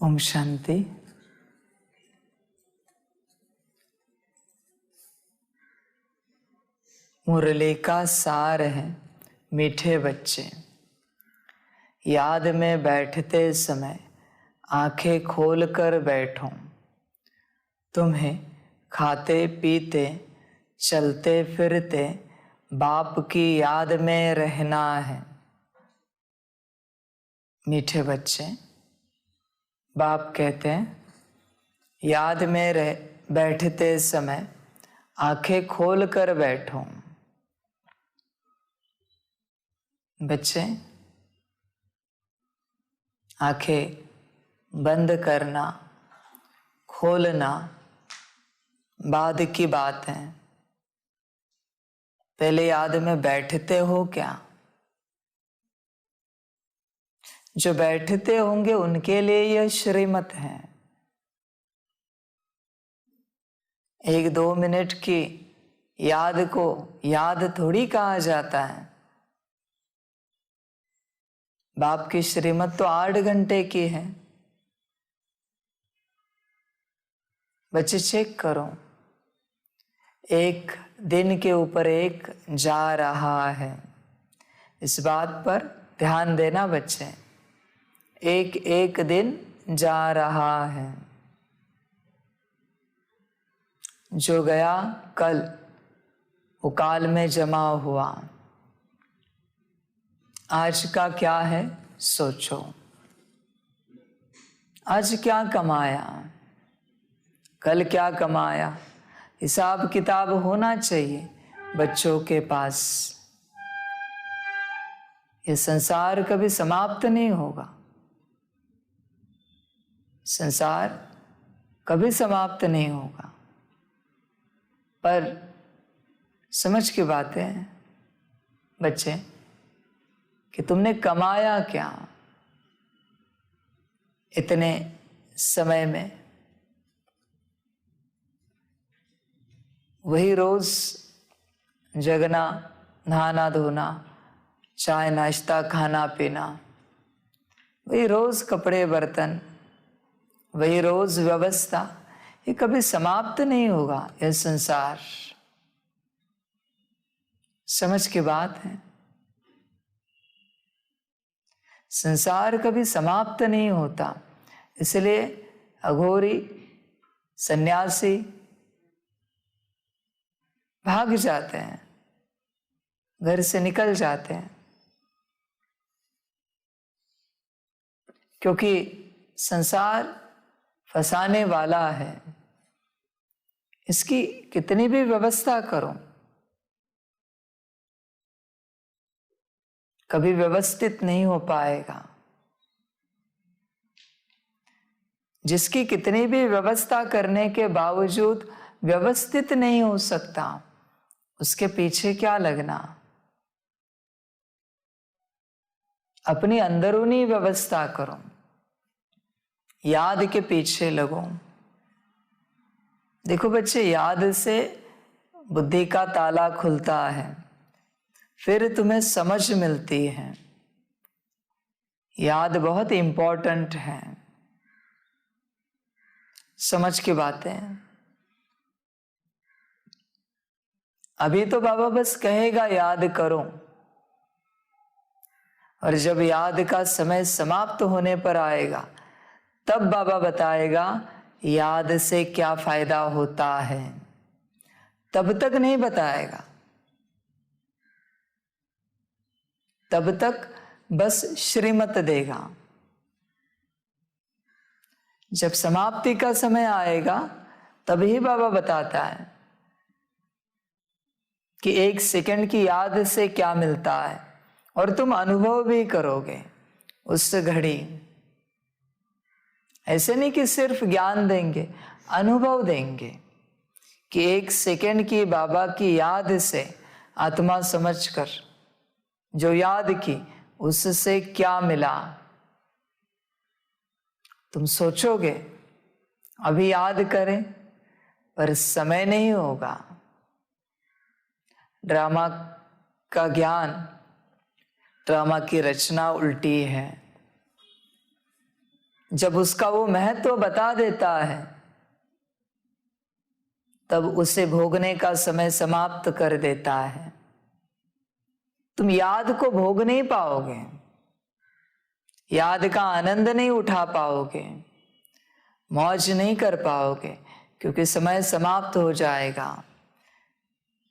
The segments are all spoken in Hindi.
ओम शांति। मुरली का सार है मीठे बच्चे। याद में बैठते समय आंखें खोल कर बैठो। तुम्हें खाते पीते चलते फिरते बाप की याद में रहना है। मीठे बच्चे, बाप कहते हैं याद में बैठते समय आंखें खोल कर बैठो। बच्चे, आंखें बंद करना खोलना बाद की बात है। पहले याद में बैठते हो क्या? जो बैठते होंगे उनके लिए यह श्रीमत है। 1-2 मिनट की याद को याद थोड़ी कहा जाता है। बाप की श्रीमत तो 8 घंटे की है। बच्चे चेक करो, एक दिन के ऊपर एक जा रहा है। इस बात पर ध्यान देना बच्चे। एक एक दिन जा रहा है। जो गया कल वो काल में जमा हुआ। आज का क्या है सोचो। आज क्या कमाया, कल क्या कमाया, हिसाब किताब होना चाहिए बच्चों के पास। ये संसार कभी समाप्त नहीं होगा। संसार कभी समाप्त नहीं होगा। पर समझ की बात है बच्चे कि तुमने कमाया क्या इतने समय में। वही रोज जगना, नहाना धोना, चाय नाश्ता खाना पीना, वही रोज कपड़े बर्तन, वही रोज व्यवस्था। ये कभी समाप्त नहीं होगा यह संसार। समझ की बात है। संसार कभी समाप्त नहीं होता। इसलिए अघोरी सन्यासी भाग जाते हैं, घर से निकल जाते हैं, क्योंकि संसार फंसाने वाला है। इसकी कितनी भी व्यवस्था करो, कभी व्यवस्थित नहीं हो पाएगा। जिसकी कितनी भी व्यवस्था करने के बावजूद व्यवस्थित नहीं हो सकता, उसके पीछे क्या लगना। अपनी अंदरूनी व्यवस्था करो, याद के पीछे लगो। देखो बच्चे, याद से बुद्धि का ताला खुलता है, फिर तुम्हें समझ मिलती है। याद बहुत इंपॉर्टेंट है। समझ की बातें। अभी तो बाबा बस कहेगा याद करो, और जब याद का समय समाप्त होने पर आएगा तब बाबा बताएगा याद से क्या फायदा होता है। तब तक नहीं बताएगा। तब तक बस श्रीमत देगा। जब समाप्ति का समय आएगा तभी बाबा बताता है कि 1 सेकंड की याद से क्या मिलता है, और तुम अनुभव भी करोगे उस घड़ी। ऐसे नहीं कि सिर्फ ज्ञान देंगे, अनुभव देंगे कि 1 सेकंड की बाबा की याद से आत्मा समझकर जो याद की उससे क्या मिला। तुम सोचोगे अभी याद करें, पर समय नहीं होगा। ड्रामा का ज्ञान, ड्रामा की रचना उल्टी है। जब उसका वो महत्व बता देता है, तब उसे भोगने का समय समाप्त कर देता है। तुम याद को भोग नहीं पाओगे, याद का आनंद नहीं उठा पाओगे, मौज नहीं कर पाओगे, क्योंकि समय समाप्त हो जाएगा।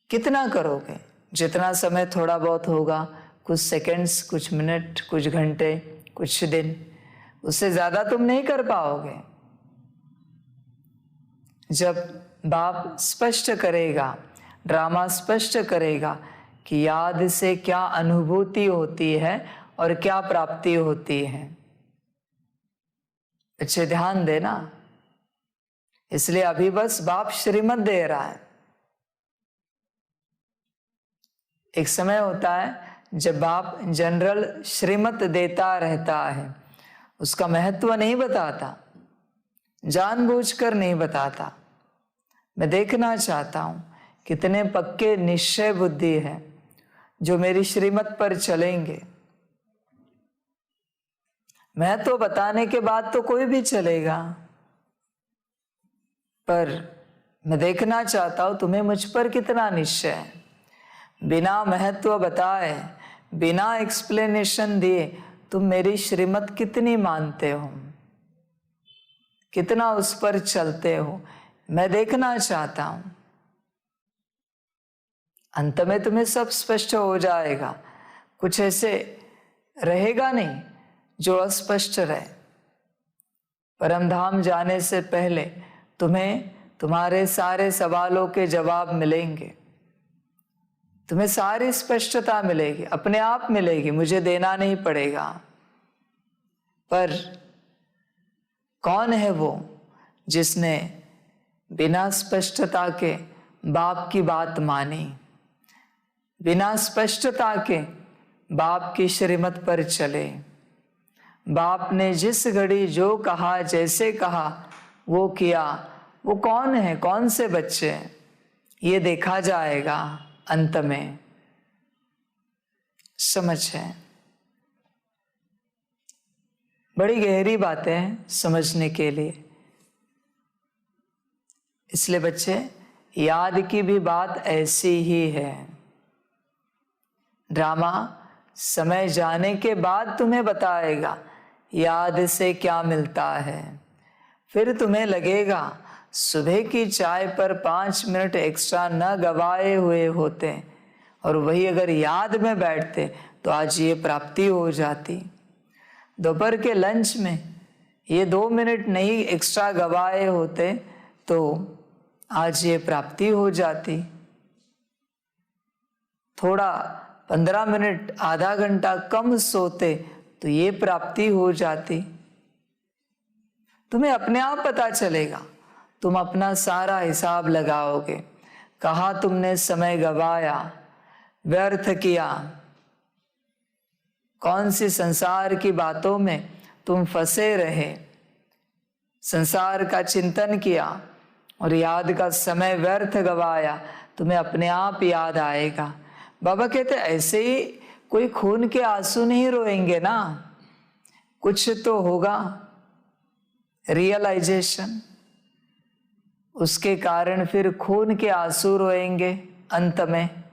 कितना करोगे? जितना समय थोड़ा बहुत होगा, कुछ सेकंड्स, कुछ मिनट, कुछ घंटे, कुछ दिन, उससे ज्यादा तुम नहीं कर पाओगे। जब बाप स्पष्ट करेगा, ड्रामा स्पष्ट करेगा कि याद से क्या अनुभूति होती है और क्या प्राप्ति होती है। अच्छे ध्यान देना। इसलिए अभी बस बाप श्रीमत दे रहा है। एक समय होता है जब बाप जनरल श्रीमत देता रहता है, उसका महत्व नहीं बताता, जानबूझकर नहीं बताता। मैं देखना चाहता हूं कितने पक्के निश्चय बुद्धि है जो मेरी श्रीमत पर चलेंगे। महत्व बताने के बाद तो कोई भी चलेगा, पर मैं देखना चाहता हूं तुम्हें मुझ पर कितना निश्चय है। बिना महत्व बताए, बिना एक्सप्लेनेशन दिए तुम मेरी श्रीमत कितनी मानते हो, कितना उस पर चलते हो, मैं देखना चाहता हूं। अंत में तुम्हें सब स्पष्ट हो जाएगा। कुछ ऐसे रहेगा नहीं जो अस्पष्ट रहे। परमधाम जाने से पहले तुम्हें तुम्हारे सारे सवालों के जवाब मिलेंगे, तुम्हें सारी स्पष्टता मिलेगी, अपने आप मिलेगी, मुझे देना नहीं पड़ेगा। पर कौन है वो जिसने बिना स्पष्टता के बाप की बात मानी, बिना स्पष्टता के बाप की श्रीमत पर चले? बाप ने जिस घड़ी जो कहा, जैसे कहा, वो किया। वो कौन है? कौन से बच्चे? ये देखा जाएगा अंत में। समझ है? बड़ी गहरी बातें हैं समझने के लिए। इसलिए बच्चे, याद की भी बात ऐसी ही है। ड्रामा समय जाने के बाद तुम्हें बताएगा याद से क्या मिलता है। फिर तुम्हें लगेगा सुबह की चाय पर 5 मिनट एक्स्ट्रा न गवाए हुए होते, और वही अगर याद में बैठते तो आज ये प्राप्ति हो जाती। दोपहर के लंच में ये 2 मिनट नहीं एक्स्ट्रा गवाए होते तो आज ये प्राप्ति हो जाती। थोड़ा 15 मिनट, आधा घंटा कम सोते तो ये प्राप्ति हो जाती। तुम्हें अपने आप पता चलेगा। तुम अपना सारा हिसाब लगाओगे, कहाँ तुमने समय गवाया, व्यर्थ किया, कौन सी संसार की बातों में तुम फंसे रहे, संसार का चिंतन किया और याद का समय व्यर्थ गवाया। तुम्हें अपने आप याद आएगा। बाबा कहते ऐसे ही कोई खून के आंसू नहीं रोएंगे ना, कुछ तो होगा रियलाइजेशन, उसके कारण फिर खून के आंसू रोएंगे। अंत में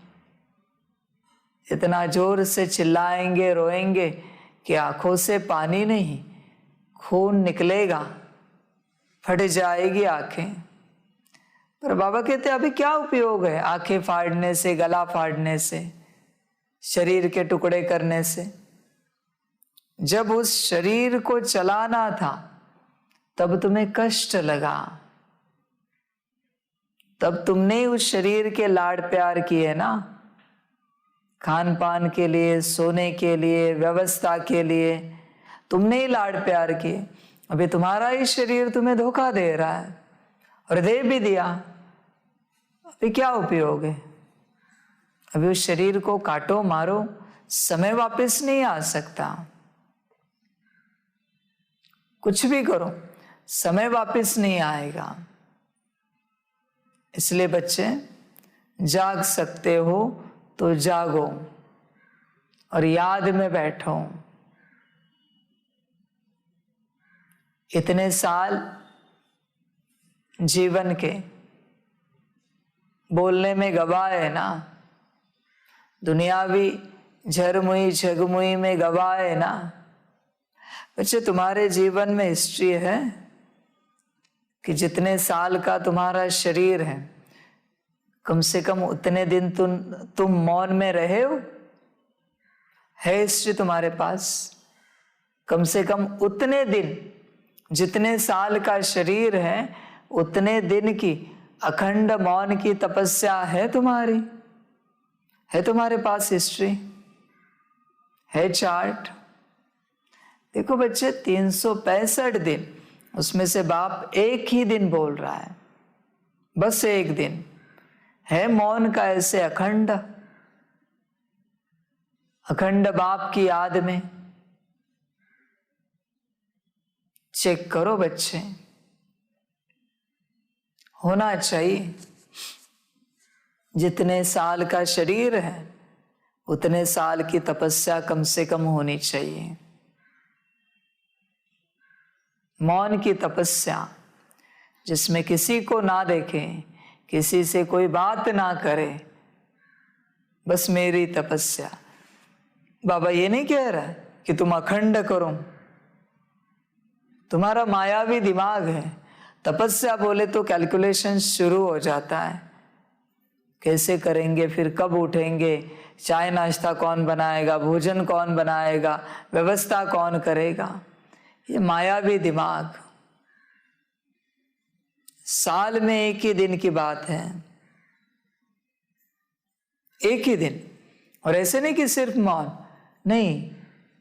इतना जोर से चिल्लाएंगे, रोएंगे कि आंखों से पानी नहीं, खून निकलेगा, फट जाएगी आंखें। पर बाबा कहते अभी क्या उपयोग है आंखें फाड़ने से, गला फाड़ने से, शरीर के टुकड़े करने से? जब उस शरीर को चलाना था तब तुम्हें कष्ट लगा, तब तुमने उस शरीर के लाड प्यार किए ना, खान पान के लिए, सोने के लिए, व्यवस्था के लिए तुमने ही लाड प्यार किए। अभी तुम्हारा ही शरीर तुम्हें धोखा दे रहा है और दे भी दिया। अभी क्या उपयोग है? अभी उस शरीर को काटो, मारो, समय वापस नहीं आ सकता। कुछ भी करो, समय वापस नहीं आएगा। इसलिए बच्चे, जाग सकते हो तो जागो और याद में बैठो। इतने साल जीवन के बोलने में गवाए ना, दुनियावी झरमुई झगमुई में गवाए ना। बच्चे, तुम्हारे जीवन में हिस्ट्री है कि जितने साल का तुम्हारा शरीर है, कम से कम उतने दिन तुम मौन में रहे हो। है हिस्ट्री तुम्हारे पास? कम से कम उतने दिन, जितने साल का शरीर है, उतने दिन की अखंड मौन की तपस्या है तुम्हारी? है तुम्हारे पास हिस्ट्री? है चार्ट? देखो बच्चे, 365 दिन, उसमें से बाप एक ही दिन बोल रहा है, बस एक दिन है मौन का, ऐसे अखंड अखंड बाप की याद में। चेक करो बच्चे, होना चाहिए। जितने साल का शरीर है, उतने साल की तपस्या कम से कम होनी चाहिए। मौन की तपस्या, जिसमें किसी को ना देखें, किसी से कोई बात ना करे, बस मेरी तपस्या। बाबा ये नहीं कह रहा कि तुम अखंड करो, तुम्हारा मायावी दिमाग है। तपस्या बोले तो कैलकुलेशन शुरू हो जाता है, कैसे करेंगे, फिर कब उठेंगे, चाय नाश्ता कौन बनाएगा, भोजन कौन बनाएगा, व्यवस्था कौन करेगा। ये मायावी दिमाग। साल में एक ही दिन की बात है, एक ही दिन। और ऐसे नहीं कि सिर्फ मौन, नहीं,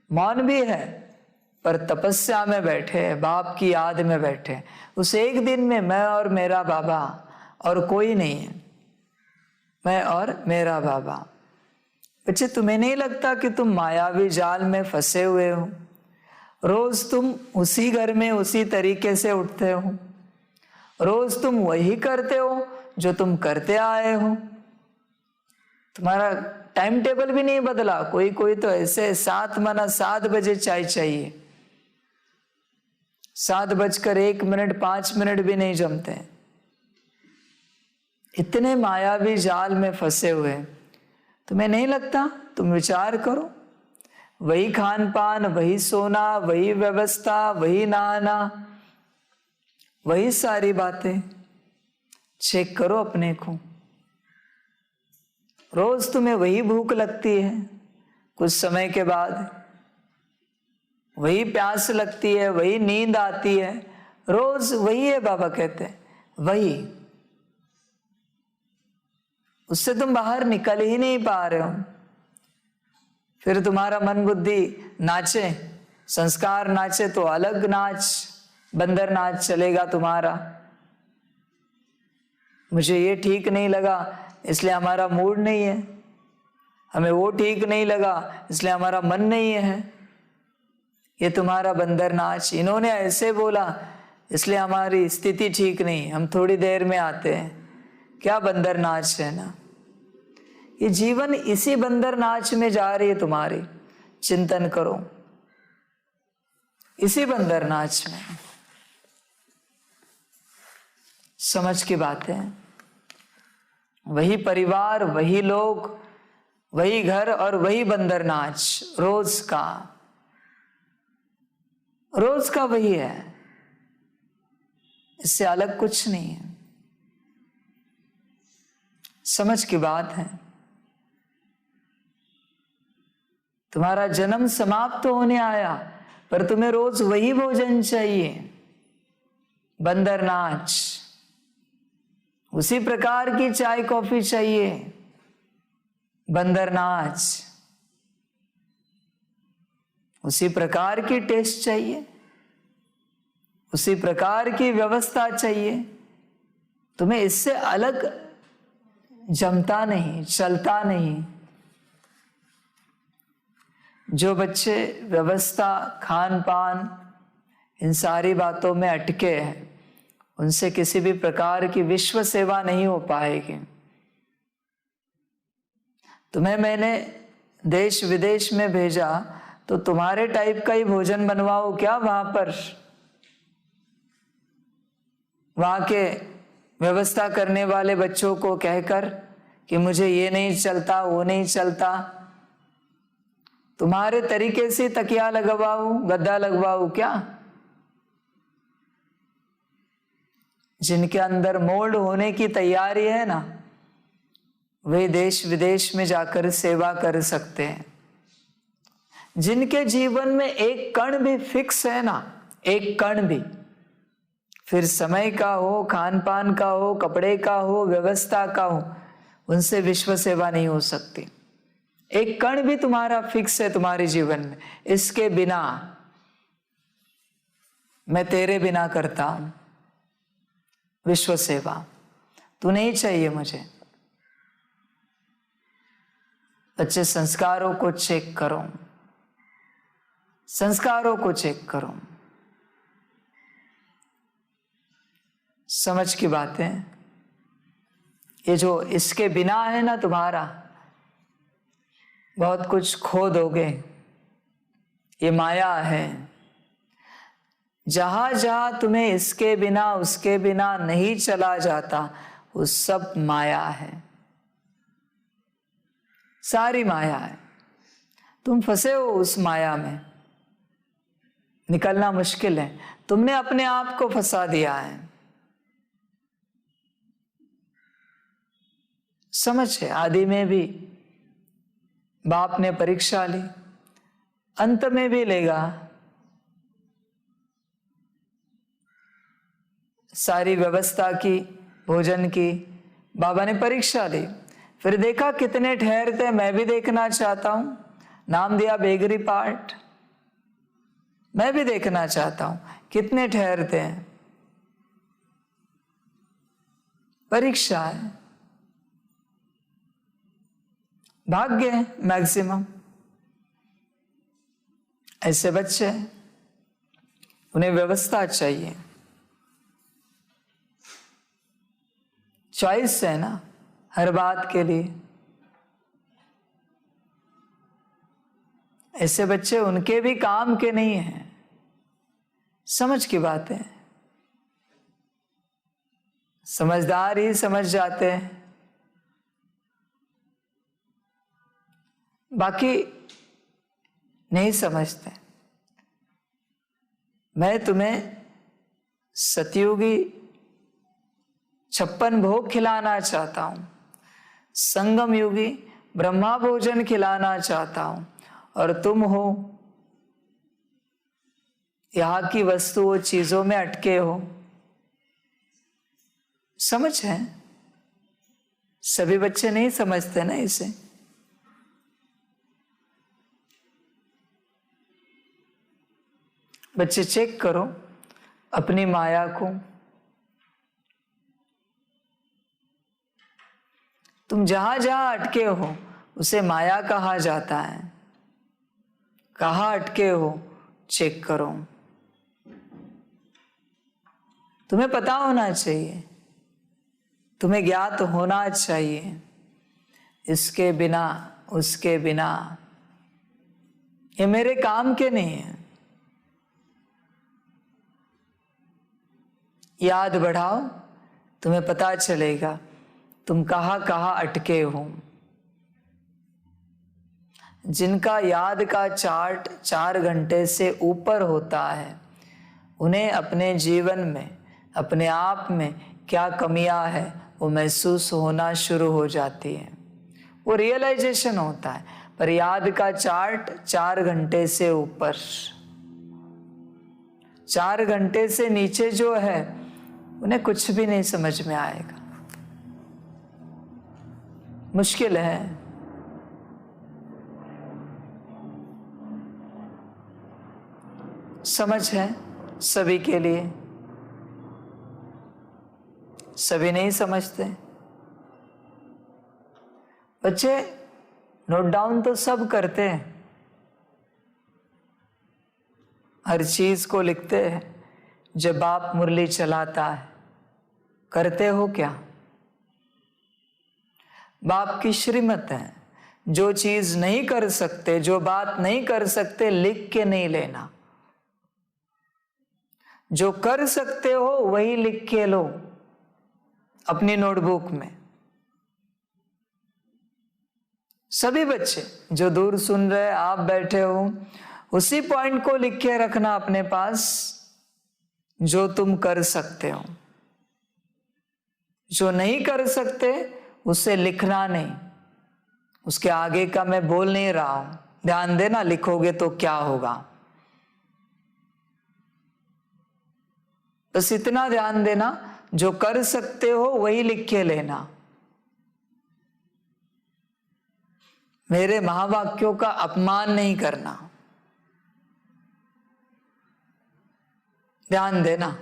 मौन भी है, पर तपस्या में बैठे, बाप की याद में बैठे। उस एक दिन में मैं और मेरा बाबा, और कोई नहीं है, मैं और मेरा बाबा। बच्चे, तुम्हें नहीं लगता कि तुम मायावी जाल में फंसे हुए हो? रोज तुम उसी घर में उसी तरीके से उठते हो, रोज तुम वही करते हो जो तुम करते आए हो। तुम्हारा टाइम टेबल भी नहीं बदला। कोई तो ऐसे 7 बजे चाय चाहिए, 7:01 5 भी नहीं जमते। इतने मायावी जाल में फंसे हुए, तुम्हें नहीं लगता? तुम विचार करो, वही खान पान, वही सोना, वही व्यवस्था, वही नहाना, वही सारी बातें। चेक करो अपने को, रोज तुम्हें वही भूख लगती है, कुछ समय के बाद वही प्यास लगती है, वही नींद आती है, रोज वही है। बाबा कहते हैं वही, उससे तुम बाहर निकल ही नहीं पा रहे हो। फिर तुम्हारा मन बुद्धि नाचे, संस्कार नाचे तो अलग नाच, बंदर नाच चलेगा तुम्हारा। मुझे ये ठीक नहीं लगा इसलिए हमारा मूड नहीं है, हमें वो ठीक नहीं लगा इसलिए हमारा मन नहीं है। ये तुम्हारा बंदर नाच, इन्होंने ऐसे बोला इसलिए हमारी स्थिति ठीक नहीं, हम थोड़ी देर में आते हैं। क्या बंदर नाच है ना, ये जीवन इसी बंदर नाच में जा रही है तुम्हारी। चिंतन करो, इसी बंदर नाच में। समझ की बात है, वही परिवार, वही लोग, वही घर और वही बंदर नाच, रोज का वही है, इससे अलग कुछ नहीं है। समझ की बात है। तुम्हारा जन्म समाप्त होने आया, पर तुम्हें रोज वही भोजन चाहिए, बंदर नाच, उसी प्रकार की चाय कॉफी चाहिए, बंदर नाच, उसी प्रकार की टेस्ट चाहिए, उसी प्रकार की व्यवस्था चाहिए। तुम्हें इससे अलग जमता नहीं, चलता नहीं। जो बच्चे व्यवस्था, खान पान, इन सारी बातों में अटके हैं, उनसे किसी भी प्रकार की विश्व सेवा नहीं हो पाएगी। तुम्हें मैंने देश विदेश में भेजा तो तुम्हारे टाइप का ही भोजन बनवाओ क्या वहां पर? वहां के व्यवस्था करने वाले बच्चों को कहकर कि मुझे ये नहीं चलता, वो नहीं चलता, तुम्हारे तरीके से तकिया लगवाऊं, गद्दा लगवाऊं क्या? जिनके अंदर मोल्ड होने की तैयारी है ना, वे देश विदेश में जाकर सेवा कर सकते हैं। जिनके जीवन में एक कण भी फिक्स है ना, एक कण भी, फिर समय का हो, खान पान का हो, कपड़े का हो, व्यवस्था का हो, उनसे विश्व सेवा नहीं हो सकती। एक कण भी तुम्हारा फिक्स है तुम्हारे जीवन में, इसके बिना मैं तेरे बिना करता हूं विश्व सेवा, तू नहीं चाहिए मुझे। बच्चे, संस्कारों को चेक करो, संस्कारों को चेक करो। समझ की बातें, ये जो इसके बिना है ना तुम्हारा, बहुत कुछ खो दोगे। ये माया है। जहां जहां तुम्हें इसके बिना उसके बिना नहीं चला जाता, वो सब माया है, सारी माया है। तुम फंसे हो उस माया में, निकलना मुश्किल है। तुमने अपने आप को फंसा दिया है। समझ है, आदि में भी बाप ने परीक्षा ली, अंत में भी लेगा। सारी व्यवस्था की, भोजन की, बाबा ने परीक्षा ली, फिर देखा कितने ठहरते, मैं भी देखना चाहता हूं। नाम दिया बेगरी पार्ट, मैं भी देखना चाहता हूं कितने ठहरते हैं। परीक्षा है, भाग्य है मैक्सिमम। ऐसे बच्चे, उन्हें व्यवस्था चाहिए, चॉइस है ना हर बात के लिए। ऐसे बच्चे उनके भी काम के नहीं हैं। समझ की बात है, समझदार ही समझ जाते हैं, बाकी नहीं समझते। मैं तुम्हें सतयुगी 56 भोग खिलाना चाहता हूं, संगम युगी ब्रह्मा भोजन खिलाना चाहता हूं, और तुम हो यहां की वस्तुओं चीजों में अटके हो। समझ है? सभी बच्चे नहीं समझते ना इसे। बच्चे, चेक करो अपनी माया को। तुम जहां जहां अटके हो उसे माया कहा जाता है। कहां अटके हो चेक करो। तुम्हें पता होना चाहिए, तुम्हें ज्ञात होना चाहिए, इसके बिना उसके बिना ये मेरे काम के नहीं है। याद बढ़ाओ, तुम्हें पता चलेगा तुम कहां कहां अटके हो। जिनका याद का चार्ट 4 घंटे से ऊपर होता है, उन्हें अपने जीवन में, अपने आप में क्या कमियां है वो महसूस होना शुरू हो जाती है, वो रियलाइजेशन होता है। पर याद का चार्ट 4 घंटे से ऊपर, 4 घंटे से नीचे जो है उन्हें कुछ भी नहीं समझ में आएगा। मुश्किल है। समझ है सभी के लिए, सभी नहीं समझते। बच्चे, नोट डाउन तो सब करते हैं, हर चीज को लिखते हैं। जब बाप मुरली चलाता है, करते हो क्या? बाप की श्रीमत है, जो चीज नहीं कर सकते, जो बात नहीं कर सकते, लिख के नहीं लेना। जो कर सकते हो वही लिख के लो अपनी नोटबुक में। सभी बच्चे जो दूर सुन रहे, आप बैठे हो, उसी पॉइंट को लिख के रखना अपने पास जो तुम कर सकते हो। जो नहीं कर सकते उसे लिखना नहीं। उसके आगे का मैं बोल नहीं रहा हूं, ध्यान देना, लिखोगे तो क्या होगा। बस इतना ध्यान देना, जो कर सकते हो वही लिख के लेना। मेरे महावाक्यों का अपमान नहीं करना, ध्यान देना।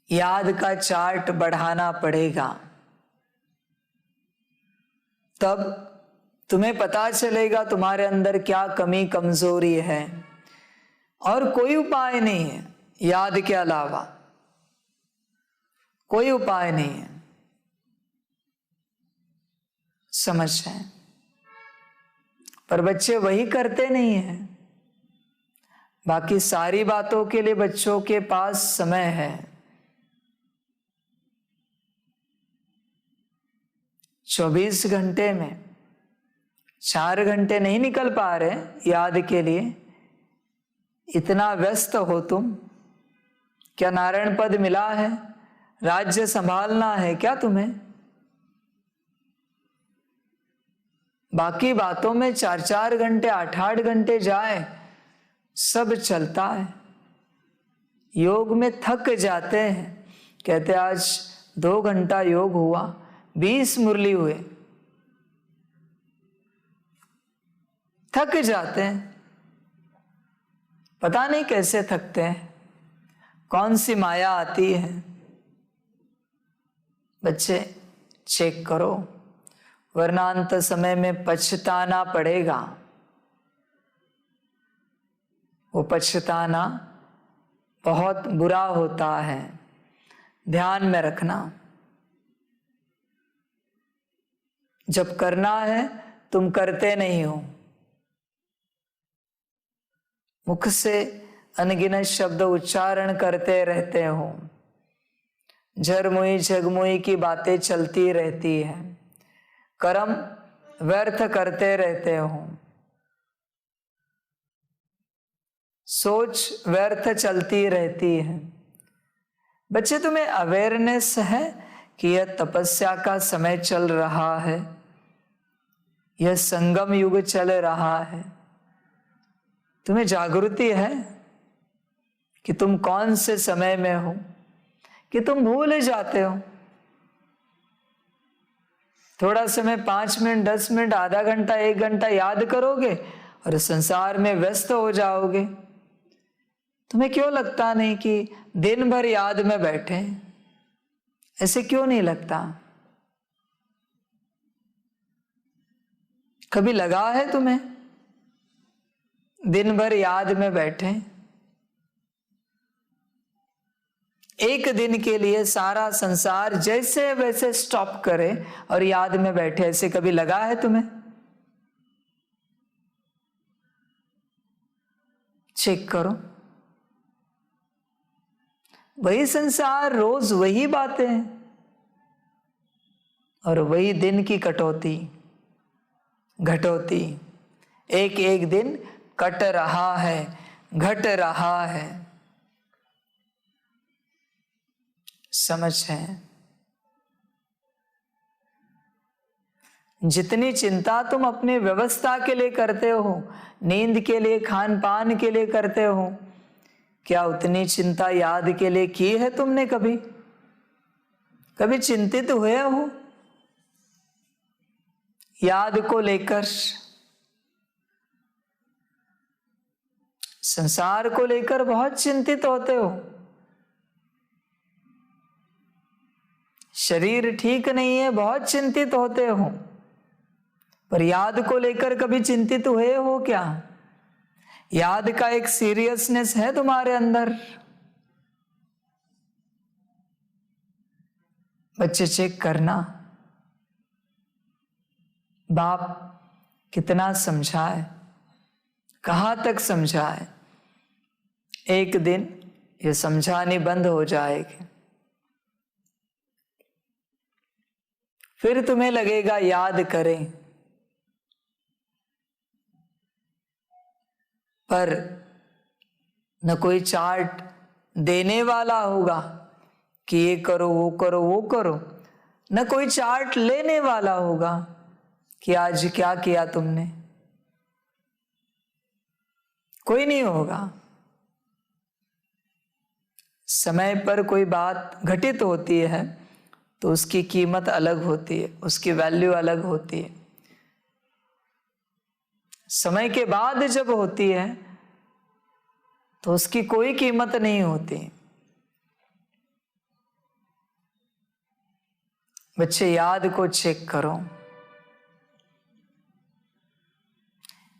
याद का चार्ट बढ़ाना पड़ेगा, तब तुम्हें पता चलेगा तुम्हारे अंदर क्या कमी कमजोरी है। और कोई उपाय नहीं है याद के अलावा, कोई उपाय नहीं है। समझ जाए, पर बच्चे वही करते नहीं हैं। बाकी सारी बातों के लिए बच्चों के पास समय है। 24 घंटे में 4 घंटे नहीं निकल पा रहे याद के लिए, इतना व्यस्त हो तुम। क्या नारायण पद मिला है, राज्य संभालना है क्या तुम्हें? बाकी बातों में 4-4 घंटे 8-8 घंटे जाए, सब चलता है। योग में थक जाते हैं, कहते आज 2 घंटा योग हुआ, 20 मुरली हुए, थक जाते हैं। पता नहीं कैसे थकते हैं, कौन सी माया आती है। बच्चे चेक करो, वरना अंत समय में पछताना पड़ेगा। वो पछताना बहुत बुरा होता है, ध्यान में रखना। जब करना है तुम करते नहीं हो, मुख से अनगिनत शब्द उच्चारण करते रहते हो, झरमुई झगमुई की बातें चलती रहती है, कर्म व्यर्थ करते रहते हो, सोच व्यर्थ चलती रहती है। बच्चे, तुम्हें अवेयरनेस है कि यह तपस्या का समय चल रहा है, यह संगम युग चल रहा है। तुम्हें जागृति है कि तुम कौन से समय में हो, कि तुम भूल जाते हो। थोड़ा समय 5 मिनट 10 मिनट आधा घंटा 1 घंटा याद करोगे और संसार में व्यस्त हो जाओगे। तुम्हें क्यों लगता नहीं कि दिन भर याद में बैठे? ऐसे क्यों नहीं लगता? कभी लगा है तुम्हें दिन भर याद में बैठे? एक दिन के लिए सारा संसार जैसे वैसे स्टॉप करे और याद में बैठे, ऐसे कभी लगा है तुम्हें? चेक करो। वही संसार, रोज वही बातें और वही दिन की कटौती घटौती। एक एक दिन कट रहा है, घट रहा है। समझ है? जितनी चिंता तुम अपनी व्यवस्था के लिए करते हो, नींद के लिए, खान पान के लिए करते हो, क्या उतनी चिंता याद के लिए की है तुमने? कभी कभी चिंतित हुए हो याद को लेकर? संसार को लेकर बहुत चिंतित होते हो। शरीर ठीक नहीं है, बहुत चिंतित होते हो, पर याद को लेकर कभी चिंतित हुए हो क्या? याद का एक सीरियसनेस है तुम्हारे अंदर? बच्चे चेक करना। बाप कितना समझाए, कहां तक समझाए, एक दिन ये समझानी बंद हो जाएगी। फिर तुम्हें लगेगा याद करें, पर न कोई चार्ट देने वाला होगा कि ये करो वो करो वो करो, न कोई चार्ट लेने वाला होगा कि आज क्या किया तुमने। कोई नहीं होगा। समय पर कोई बात घटित होती है तो उसकी कीमत अलग होती है, उसकी वैल्यू अलग होती है। समय के बाद जब होती है तो उसकी कोई कीमत नहीं होती। बच्चे याद को चेक करो।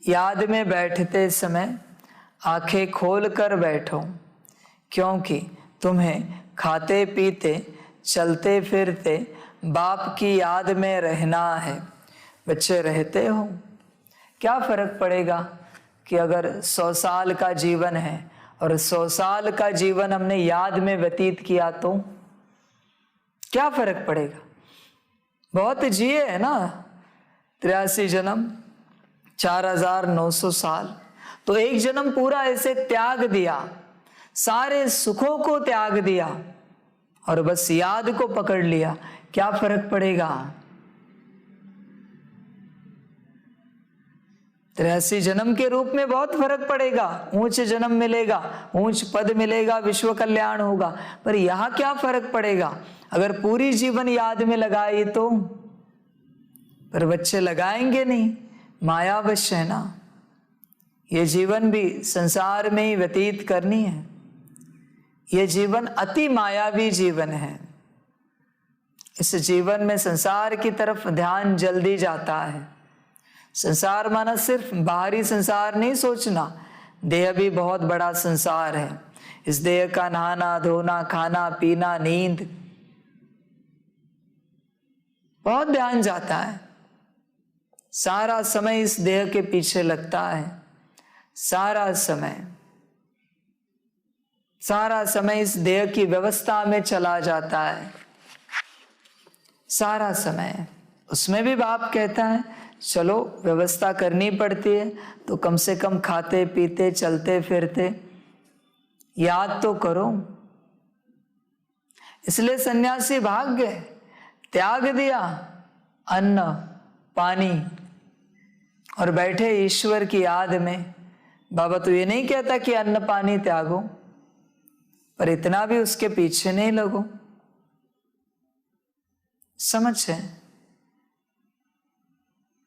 याद में बैठते समय आंखें खोल कर बैठो, क्योंकि तुम्हें खाते पीते चलते फिरते बाप की याद में रहना है। बच्चे रहते हो, क्या फर्क पड़ेगा कि अगर 100 साल का जीवन है और 100 साल का जीवन हमने याद में व्यतीत किया तो क्या फर्क पड़ेगा। बहुत जिए है ना, 83 जन्म 4900 साल, तो एक जन्म पूरा ऐसे त्याग दिया, सारे सुखों को त्याग दिया और बस याद को पकड़ लिया, क्या फर्क पड़ेगा। 83 जन्म के रूप में बहुत फर्क पड़ेगा, ऊंच जन्म मिलेगा, ऊंच पद मिलेगा, विश्व कल्याण होगा, पर यहां क्या फर्क पड़ेगा अगर पूरी जीवन याद में लगाए तो। पर बच्चे लगाएंगे नहीं, माया वश है ना। ये जीवन भी संसार में ही व्यतीत करनी है। ये जीवन अति मायावी जीवन है। इस जीवन में संसार की तरफ ध्यान जल्दी जाता है। संसार माना सिर्फ बाहरी संसार नहीं सोचना, देह भी बहुत बड़ा संसार है। इस देह का नहाना धोना खाना पीना नींद बहुत ध्यान जाता है। सारा समय इस देह के पीछे लगता है, सारा समय इस देह की व्यवस्था में चला जाता है। सारा समय उसमें भी बाप कहता है चलो व्यवस्था करनी पड़ती है तो कम से कम खाते पीते चलते फिरते याद तो करो। इसलिए सन्यासी भाग गए, त्याग दिया अन्न पानी और बैठे ईश्वर की याद में। बाबा तो ये नहीं कहता कि अन्न पानी त्यागो, पर इतना भी उसके पीछे नहीं लगो। समझ है,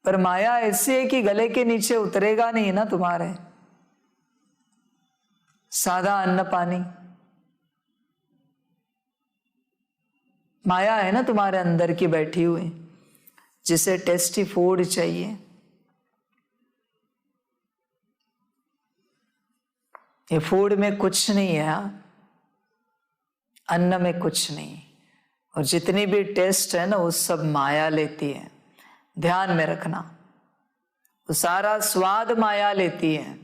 पर माया ऐसी है कि गले के नीचे उतरेगा नहीं ना तुम्हारे। सादा अन्न पानी माया है ना तुम्हारे अंदर की बैठी हुई, जिसे टेस्टी फूड चाहिए। ये फूड में कुछ नहीं है, अन्न में कुछ नहीं, और जितनी भी टेस्ट है ना वो सब माया लेती है। ध्यान में रखना, वो सारा स्वाद माया लेती है।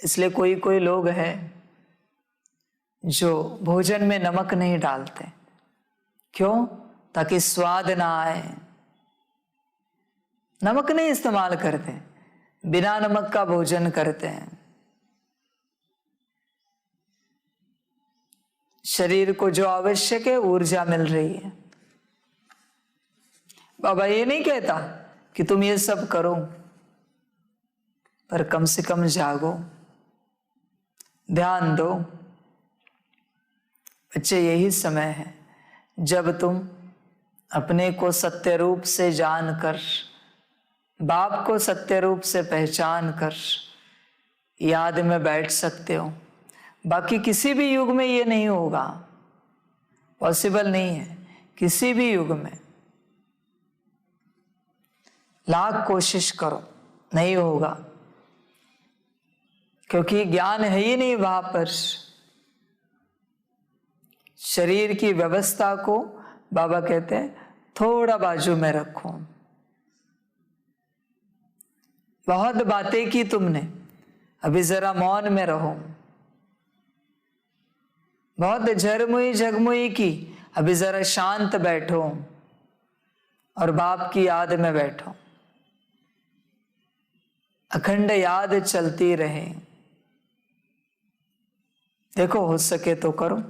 इसलिए कोई कोई लोग हैं जो भोजन में नमक नहीं डालते। क्यों? ताकि स्वाद ना आए। नमक नहीं इस्तेमाल करते, बिना नमक का भोजन करते हैं। शरीर को जो आवश्यक है ऊर्जा मिल रही है। बाबा ये नहीं कहता कि तुम ये सब करो, पर कम से कम जागो, ध्यान दो। बच्चे यही समय है जब तुम अपने को सत्य रूप से जानकर, बाप को सत्य रूप से पहचान कर याद में बैठ सकते हो। बाकी किसी भी युग में ये नहीं होगा, पॉसिबल नहीं है। किसी भी युग में लाख कोशिश करो नहीं होगा, क्योंकि ज्ञान है ही नहीं वहां पर। शरीर की व्यवस्था को बाबा कहते हैं थोड़ा बाजू में रखो। बहुत बातें की तुमने, अभी जरा मौन में रहो। बहुत झरमुई झगमुई की, अभी जरा शांत बैठो और बाप की याद में बैठो। अखंड याद चलती रहे। देखो हो सके तो करो,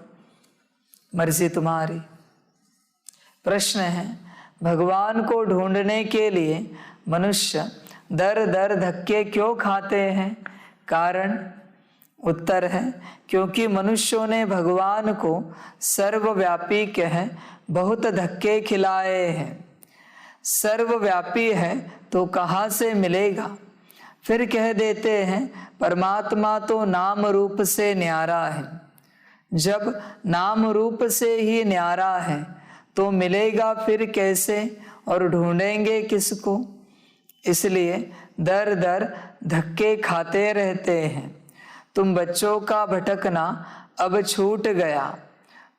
मर्जी तुम्हारी। प्रश्न है, भगवान को ढूंढने के लिए मनुष्य दर दर धक्के क्यों खाते हैं? कारण? उत्तर है, क्योंकि मनुष्यों ने भगवान को सर्वव्यापी कह बहुत धक्के खिलाए हैं। सर्वव्यापी है तो कहाँ से मिलेगा? फिर कह देते हैं परमात्मा तो नाम रूप से न्यारा है। जब नाम रूप से ही न्यारा है तो मिलेगा फिर कैसे, और ढूंढेंगे किसको? इसलिए दर दर धक्के खाते रहते हैं। तुम बच्चों का भटकना अब छूट गया।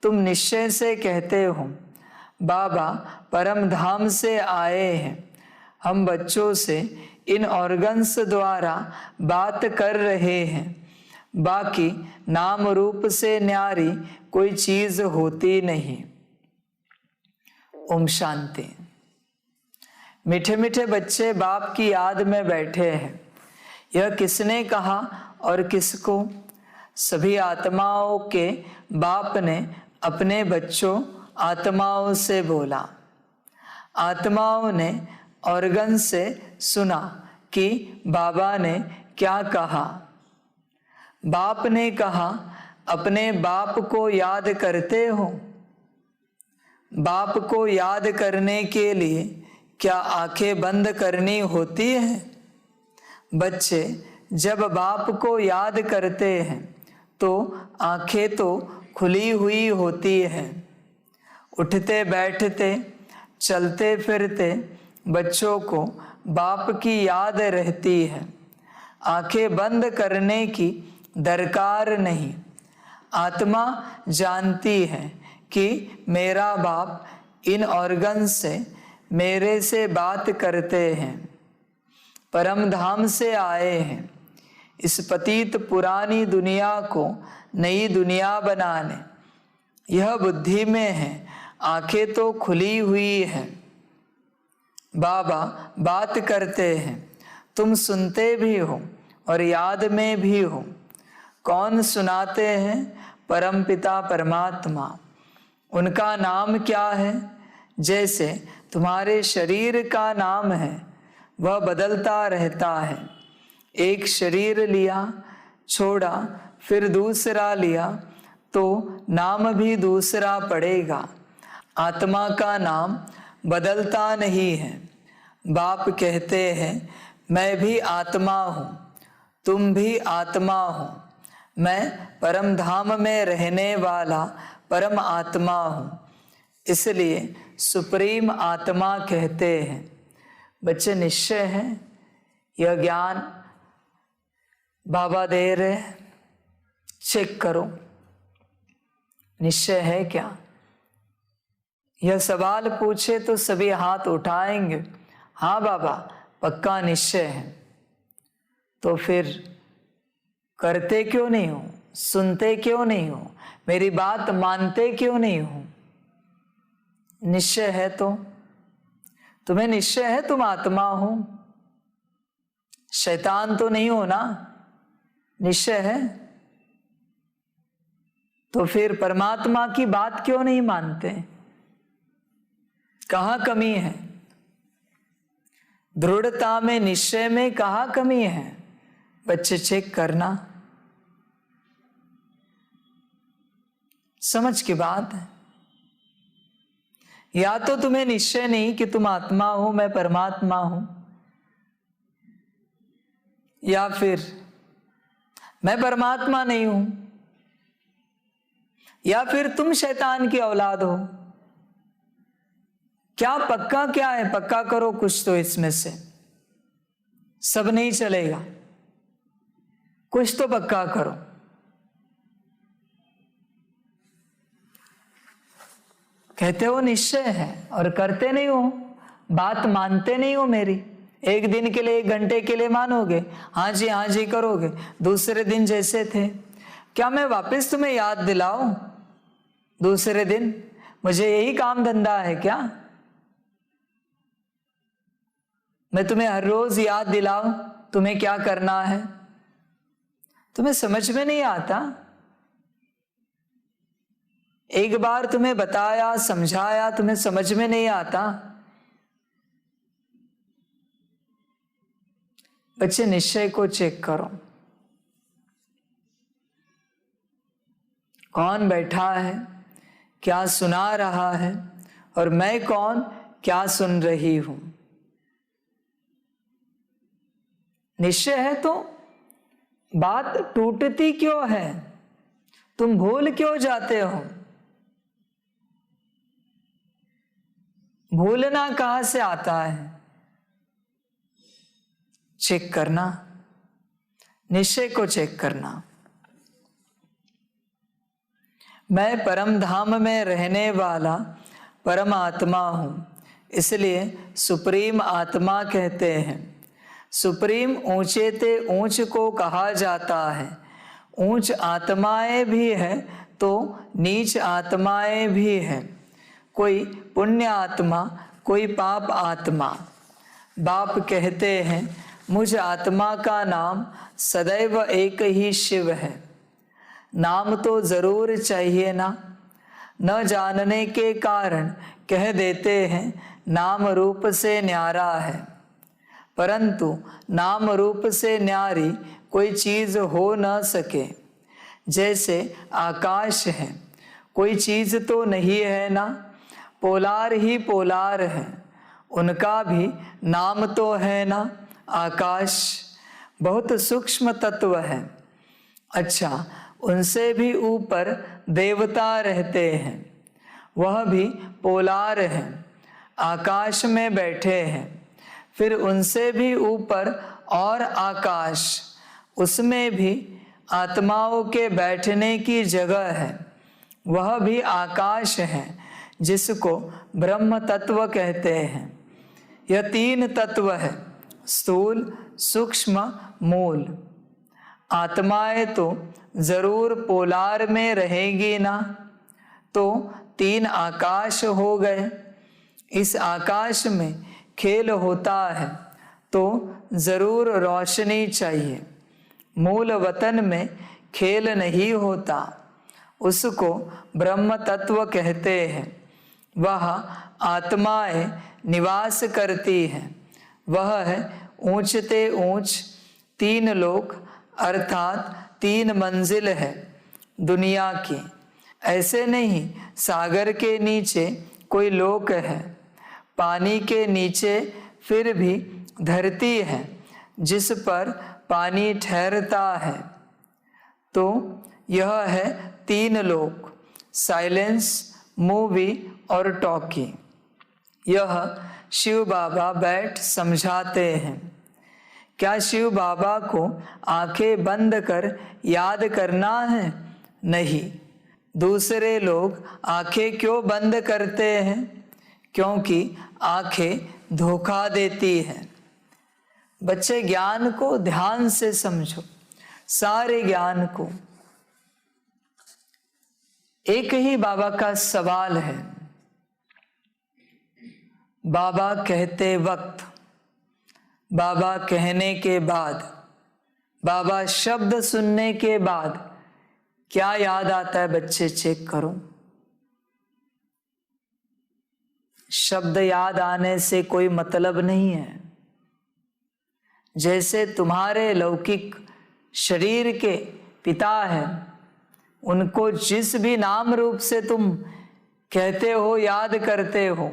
तुम निश्चय से कहते हो बाबा परम धाम से आए हैं। हम बच्चों से इन ऑर्गन्स द्वारा बात कर रहे हैं। बाकी नाम रूप से न्यारी कोई चीज होती नहीं। ओम शांति। मीठे मीठे बच्चे बाप की याद में बैठे हैं। यह किसने कहा और किसको? सभी आत्माओं के बाप ने अपने बच्चों आत्माओं से बोला। आत्माओं ने ऑर्गन से सुना कि बाबा ने क्या कहा। बाप ने कहा अपने बाप को याद करते हो? बाप को याद करने के लिए क्या आंखें बंद करनी होती है? बच्चे जब बाप को याद करते हैं तो आंखें तो खुली हुई होती हैं। उठते बैठते चलते फिरते बच्चों को बाप की याद रहती है। आंखें बंद करने की दरकार नहीं। आत्मा जानती है कि मेरा बाप इन ऑर्गन से मेरे से बात करते हैं। परम धाम से आए हैं इस पतित पुरानी दुनिया को नई दुनिया बनाने। यह बुद्धि में है, आंखें तो खुली हुई हैं। बाबा बात करते हैं, तुम सुनते भी हो और याद में भी हो। कौन सुनाते हैं? परमपिता परमात्मा। उनका नाम क्या है? जैसे तुम्हारे शरीर का नाम है, वह बदलता रहता है। एक शरीर लिया, छोड़ा, फिर दूसरा लिया तो नाम भी दूसरा पड़ेगा। आत्मा का नाम बदलता नहीं है। बाप कहते हैं मैं भी आत्मा हूँ, तुम भी आत्मा हो। मैं परम धाम में रहने वाला परम आत्मा हूँ, इसलिए सुप्रीम आत्मा कहते हैं। बच्चे निश्चय है, यह ज्ञान बाबा दे रहे, चेक करो निश्चय है क्या। यह सवाल पूछे तो सभी हाथ उठाएंगे, हाँ बाबा पक्का निश्चय है। तो फिर करते क्यों नहीं हो? सुनते क्यों नहीं हो? मेरी बात मानते क्यों नहीं हो? निश्चय है तो तुम्हें निश्चय है तुम आत्मा हो, शैतान तो नहीं हो ना। निश्चय है तो फिर परमात्मा की बात क्यों नहीं मानते? कहाँ कमी है? दृढ़ता में, निश्चय में कहाँ कमी है? बच्चे चेक करना, समझ की बात है। या तो तुम्हें निश्चय नहीं कि तुम आत्मा हो, मैं परमात्मा हूं, या फिर मैं परमात्मा नहीं हूं, या फिर तुम शैतान की औलाद हो। क्या पक्का क्या है? पक्का करो कुछ तो इसमें से। सब नहीं चलेगा, कुछ तो पक्का करो। कहते हो निश्चय है और करते नहीं हो, बात मानते नहीं हो मेरी। एक दिन के लिए, 1 घंटे के लिए मानोगे, हाँ जी करोगे, दूसरे दिन जैसे थे। क्या मैं वापस तुम्हें याद दिलाऊं दूसरे दिन? मुझे यही काम धंधा है क्या? मैं तुम्हें हर रोज याद दिलाऊं तुम्हें क्या करना है? तुम्हें समझ में नहीं आता? एक बार तुम्हें बताया, समझाया, तुम्हें समझ में नहीं आता? बच्चे, निश्चय को चेक करो, कौन बैठा है, क्या सुना रहा है, और मैं कौन, क्या सुन रही हूं। निश्चय है तो बात टूटती क्यों है? तुम भूल क्यों जाते हो? भूलना कहां से आता है? चेक करना, निश्चय को चेक करना। मैं परम धाम में रहने वाला परमात्मा हूं, इसलिए सुप्रीम आत्मा कहते हैं। सुप्रीम ऊंचे ते ऊंच को कहा जाता है। ऊंच आत्माएं भी है तो नीच आत्माएं भी है। कोई पुण्य आत्मा, कोई पाप आत्मा। बाप कहते हैं, मुझ आत्मा का नाम सदैव एक ही शिव है। नाम तो जरूर चाहिए ना, न जानने के कारण कह देते हैं नाम रूप से न्यारा है। परंतु नाम रूप से न्यारी कोई चीज हो न सके। जैसे आकाश है, कोई चीज तो नहीं है ना, पोलार ही पोलार है, उनका भी नाम तो है ना, आकाश। बहुत सूक्ष्म तत्व है। अच्छा, उनसे भी ऊपर देवता रहते हैं, वह भी पोलार है, आकाश में बैठे हैं। फिर उनसे भी ऊपर और आकाश, उसमें भी आत्माओं के बैठने की जगह है, वह भी आकाश है, जिसको ब्रह्म तत्व कहते हैं। यह 3 तत्व है, स्थूल, सूक्ष्म, मूल। आत्माएं तो जरूर पोलार में रहेगी ना, तो 3 आकाश हो गए। इस आकाश में खेल होता है तो जरूर रोशनी चाहिए। मूल वतन में खेल नहीं होता, उसको ब्रह्म तत्व कहते हैं। वह आत्माएं निवास करती हैं। वह है ऊंचते ऊंच 3 लोक, अर्थात 3 मंजिल है दुनिया की। ऐसे नहीं सागर के नीचे कोई लोक है, पानी के नीचे फिर भी धरती है जिस पर पानी ठहरता है। तो यह है 3 लोक, साइलेंस, मूवी और टॉकी। यह शिव बाबा बैठ समझाते हैं। क्या शिव बाबा को आंखें बंद कर याद करना है? नहीं। दूसरे लोग आंखें क्यों बंद करते हैं? क्योंकि आंखें धोखा देती हैं। बच्चे, ज्ञान को ध्यान से समझो, सारे ज्ञान को। एक ही बाबा का सवाल है। बाबा कहते वक्त, बाबा कहने के बाद, बाबा शब्द सुनने के बाद क्या याद आता है? बच्चे चेक करो। शब्द याद आने से कोई मतलब नहीं है। जैसे तुम्हारे लौकिक शरीर के पिता हैं, उनको जिस भी नाम रूप से तुम कहते हो, याद करते हो,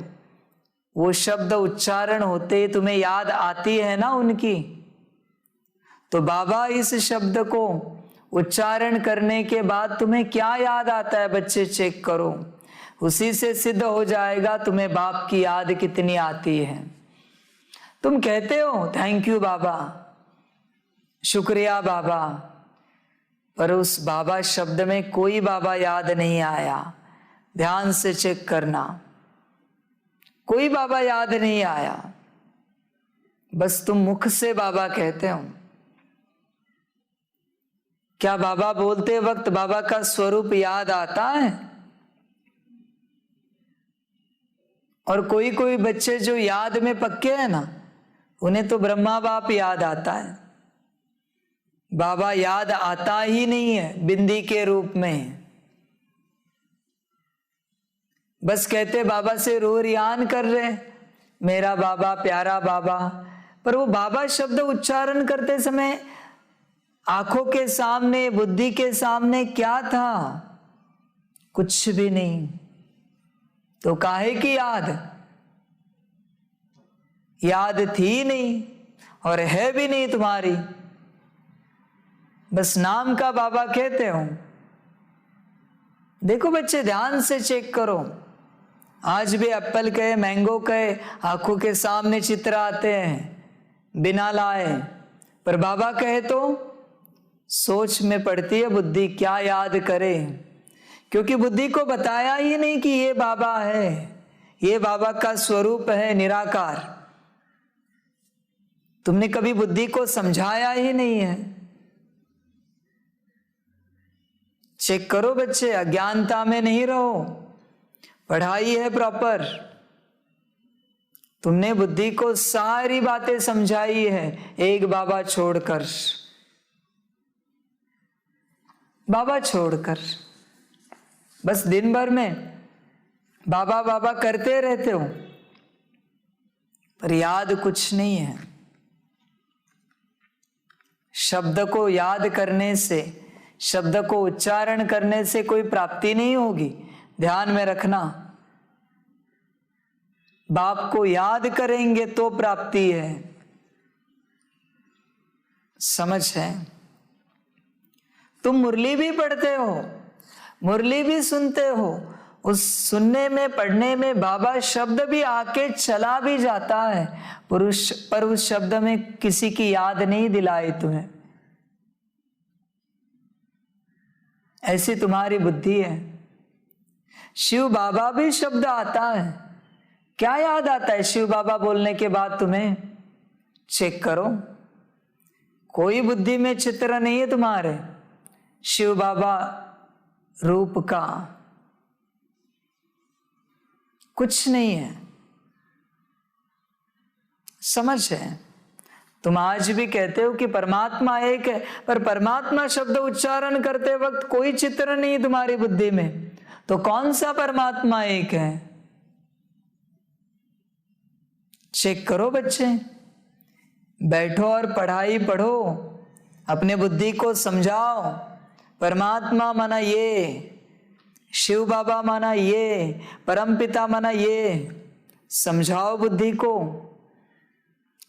वो शब्द उच्चारण होते ही तुम्हें याद आती है ना उनकी। तो बाबा इस शब्द को उच्चारण करने के बाद तुम्हें क्या याद आता है? बच्चे चेक करो, उसी से सिद्ध हो जाएगा तुम्हें बाप की याद कितनी आती है। तुम कहते हो थैंक यू बाबा, शुक्रिया बाबा, पर उस बाबा शब्द में कोई बाबा याद नहीं आया। ध्यान से चेक करना, कोई बाबा याद नहीं आया। बस तुम मुख से बाबा कहते हो। क्या बाबा बोलते वक्त बाबा का स्वरूप याद आता है? और कोई कोई बच्चे जो याद में पक्के हैं ना, उन्हें तो ब्रह्मा बाप याद आता है। बाबा याद आता ही नहीं है, बिंदी के रूप में। बस कहते बाबा से रो रियान कर रहे, मेरा बाबा, प्यारा बाबा। पर वो बाबा शब्द उच्चारण करते समय आंखों के सामने, बुद्धि के सामने क्या था? कुछ भी नहीं। तो काहे की याद? याद थी नहीं और है भी नहीं तुम्हारी। बस नाम का बाबा कहते हो। देखो बच्चे, ध्यान से चेक करो। आज भी एप्पल के, मैंगो के आंखों के सामने चित्र आते हैं बिना लाए, पर बाबा कहे तो सोच में पड़ती है बुद्धि, क्या याद करे? क्योंकि बुद्धि को बताया ही नहीं कि ये बाबा है, ये बाबा का स्वरूप है निराकार। तुमने कभी बुद्धि को समझाया ही नहीं है। चेक करो बच्चे, अज्ञानता में नहीं रहो, पढ़ाई है प्रॉपर। तुमने बुद्धि को सारी बातें समझाई है, एक बाबा छोड़कर, बाबा छोड़कर। बस दिन भर में बाबा बाबा करते रहते हो, पर याद कुछ नहीं है। शब्द को याद करने से, शब्द को उच्चारण करने से कोई प्राप्ति नहीं होगी, ध्यान में रखना। बाप को याद करेंगे तो प्राप्ति है। समझ है? तुम मुरली भी पढ़ते हो, मुरली भी सुनते हो, उस सुनने में, पढ़ने में बाबा शब्द भी आके चला भी जाता है, पर उस शब्द में किसी की याद नहीं दिलाई तुम्हें। ऐसी तुम्हारी बुद्धि है। शिव बाबा भी शब्द आता है, क्या याद आता है शिव बाबा बोलने के बाद तुम्हें? चेक करो, कोई बुद्धि में चित्र नहीं है तुम्हारे शिव बाबा रूप का, कुछ नहीं है। समझ है? तुम आज भी कहते हो कि परमात्मा एक है, पर परमात्मा शब्द उच्चारण करते वक्त कोई चित्र नहीं तुम्हारी बुद्धि में। तो कौन सा परमात्मा एक है? चेक करो बच्चे, बैठो और पढ़ाई पढ़ो, अपने बुद्धि को समझाओ। परमात्मा माना ये, शिव बाबा माना ये, परमपिता माना ये, समझाओ बुद्धि को।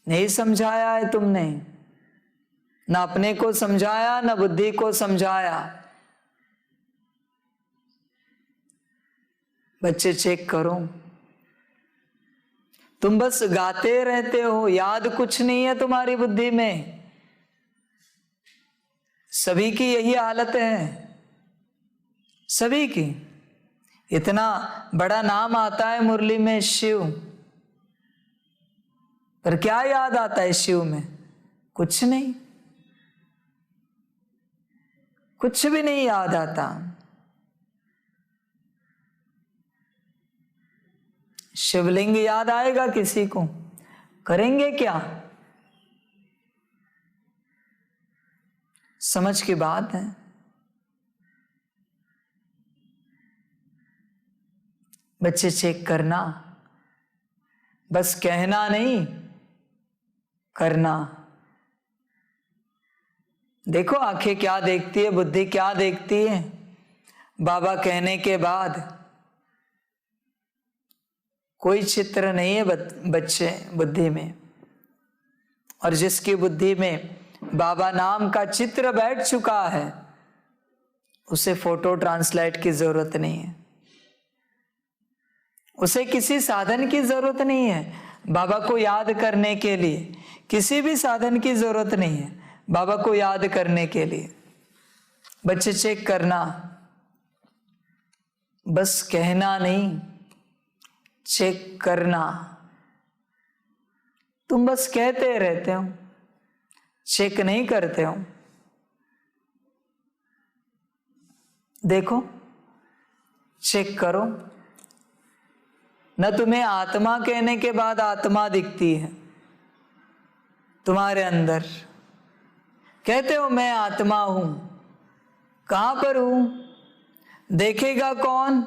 नहीं समझाया है तुमने, ना अपने को समझाया, ना बुद्धि को समझाया। बच्चे चेक करो, तुम बस गाते रहते हो, याद कुछ नहीं है तुम्हारी बुद्धि में। सभी की यही हालत है, सभी की। इतना बड़ा नाम आता है मुरली में शिव, पर क्या याद आता है शिव में? कुछ नहीं, कुछ भी नहीं याद आता। शिवलिंग याद आएगा किसी को? करेंगे क्या? समझ की बात है। बच्चे चेक करना, बस कहना नहीं, करना। देखो आंखें क्या देखती है, बुद्धि क्या देखती है बाबा कहने के बाद? कोई चित्र नहीं है बच्चे बुद्धि में। और जिसकी बुद्धि में बाबा नाम का चित्र बैठ चुका है, उसे फोटो ट्रांसलेट की जरूरत नहीं है, उसे किसी साधन की जरूरत नहीं है बाबा को याद करने के लिए। किसी भी साधन की जरूरत नहीं है बाबा को याद करने के लिए। बच्चे चेक करना, बस कहना नहीं, चेक करना। तुम बस कहते रहते हो, चेक नहीं करते हो। देखो, चेक करो, न तुम्हें आत्मा कहने के बाद आत्मा दिखती है तुम्हारे अंदर। कहते हो मैं आत्मा हूं, कहां पर हूं, देखेगा कौन?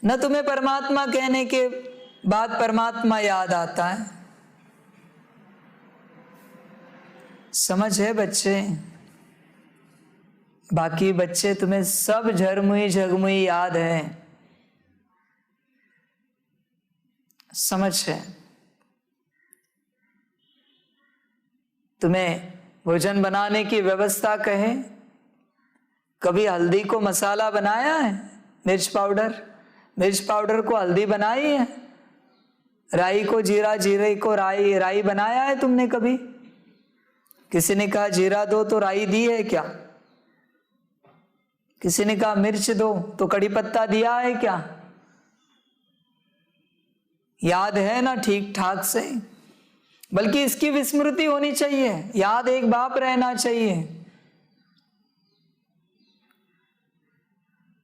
न तुम्हें परमात्मा कहने के बाद परमात्मा याद आता है। समझ है बच्चे? बाकी बच्चे तुम्हें सब झरमुई झगमुई याद है, समझ है? तुम्हें भोजन बनाने की व्यवस्था कहे, कभी हल्दी को मसाला बनाया है? मिर्च पाउडर को हल्दी बनाई है? राई को जीरा, जीरे को राई बनाया है तुमने कभी? किसी ने कहा जीरा दो तो राई दी है क्या? किसी ने कहा मिर्च दो तो कड़ी पत्ता दिया है क्या? याद है ना ठीक ठाक से? बल्कि इसकी विस्मृति होनी चाहिए, याद एक बाप रहना चाहिए,